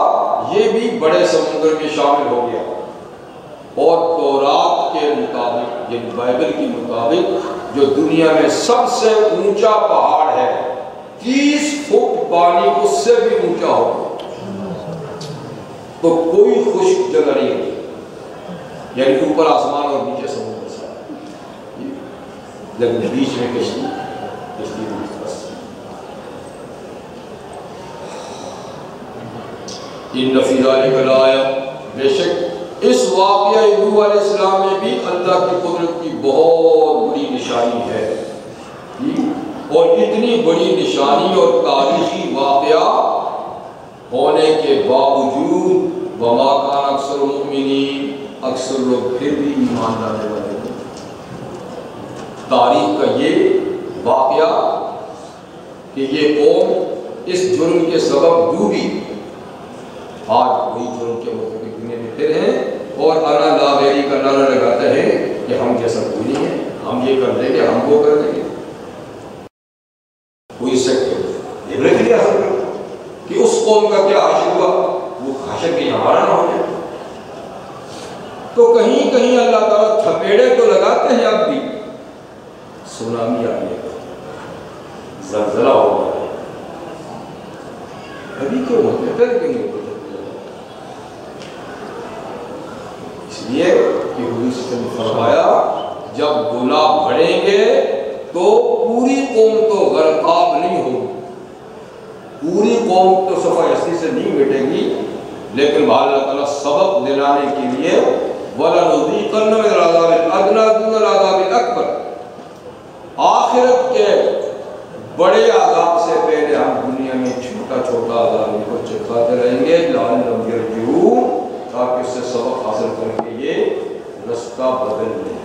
یہ بھی بڑے سمندر میں شامل ہو گیا اور تورات کے مطابق یعنی بائبل کے مطابق جو دنیا میں سب سے اونچا پہاڑ ہے 30 فٹ پانی اس سے بھی اونچا ہوگا. تو کوئی خشک جگہ نہیں ہے یعنی اوپر آسمان اور نیچے سمندر سے لیکن بیچ میں کشتی ان فی ذلک لآیہ بے شک اس واقعہ نوح علیہ السلام میں بھی اللہ کی قدرت کی بہت بڑی نشانی ہے. اور اتنی بڑی نشانی اور تاریخی واقعہ ہونے کے باوجود وما کان اکثر المؤمنین اکثر لوگ پھر بھی ایمان لانے والے ہیں. تاریخ کا یہ واقعہ کہ یہ قوم اس جرم کے سبب ڈوبی آج وہی جرم کے مطابق دنیا میں پھر ہیں اور انا لا غیری کا نعرہ لگاتا ہے کہ ہم جیسا کوئی نہیں ہے ہم یہ کر دیں گے ہم وہ کر دیں گے. کوئی سکتے عبرت کے لیے حاصل کرتا کہ اس قوم کا کیا حشر ہوا وہ حشر کہیں ہمارا نہ ہو جائے. تو کہیں اللہ تعالیٰ تھپیڑے تو لگاتے ہیں اب بھی سونامی آ گئی زلزلہ ہو گیا ابھی کیوں ہوتے ہیں پھر کیوں نہیں ہوتے اس لیے کہ حضور سے فرمایا جب گناہ بڑھیں گے تو پوری قوم تو غرقاب نہیں ہوگی پوری قوم تو صفحہ اصلی سے نہیں مٹے گی لیکن اللہ تعالیٰ سبق دلانے کے لیے وَلَنُذِيقَنَّ بدل میں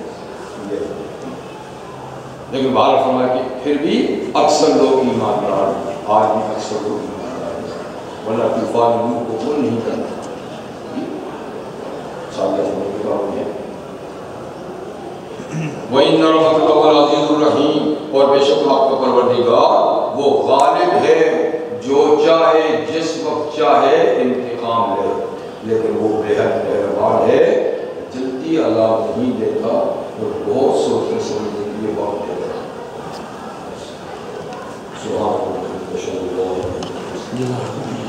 لیکن بہر فرمایا کہ پھر بھی اکثر لوگ ایماندار، آج بھی اکثر لوگ ایماندار ہیں، ورنہ طوفان نوح کو قبول نہیں کرنا سادہ سمجھ کے کام ہے۔ وَإِنَّ رَبَّكَ لَهُوَ الْعَزِيزُ الرَّحِيمُ، اور بے شک آپ کا پروردگار وہ غالب ہے جو چاہے جس وقت چاہے انتقام لے، لیکن وہ بے حد مہربان ہے، جلدی عذاب نہیں دیتا اور بہت سوچنے سمجھنے کے لیے وقت دیتا۔ سبحان اللہ۔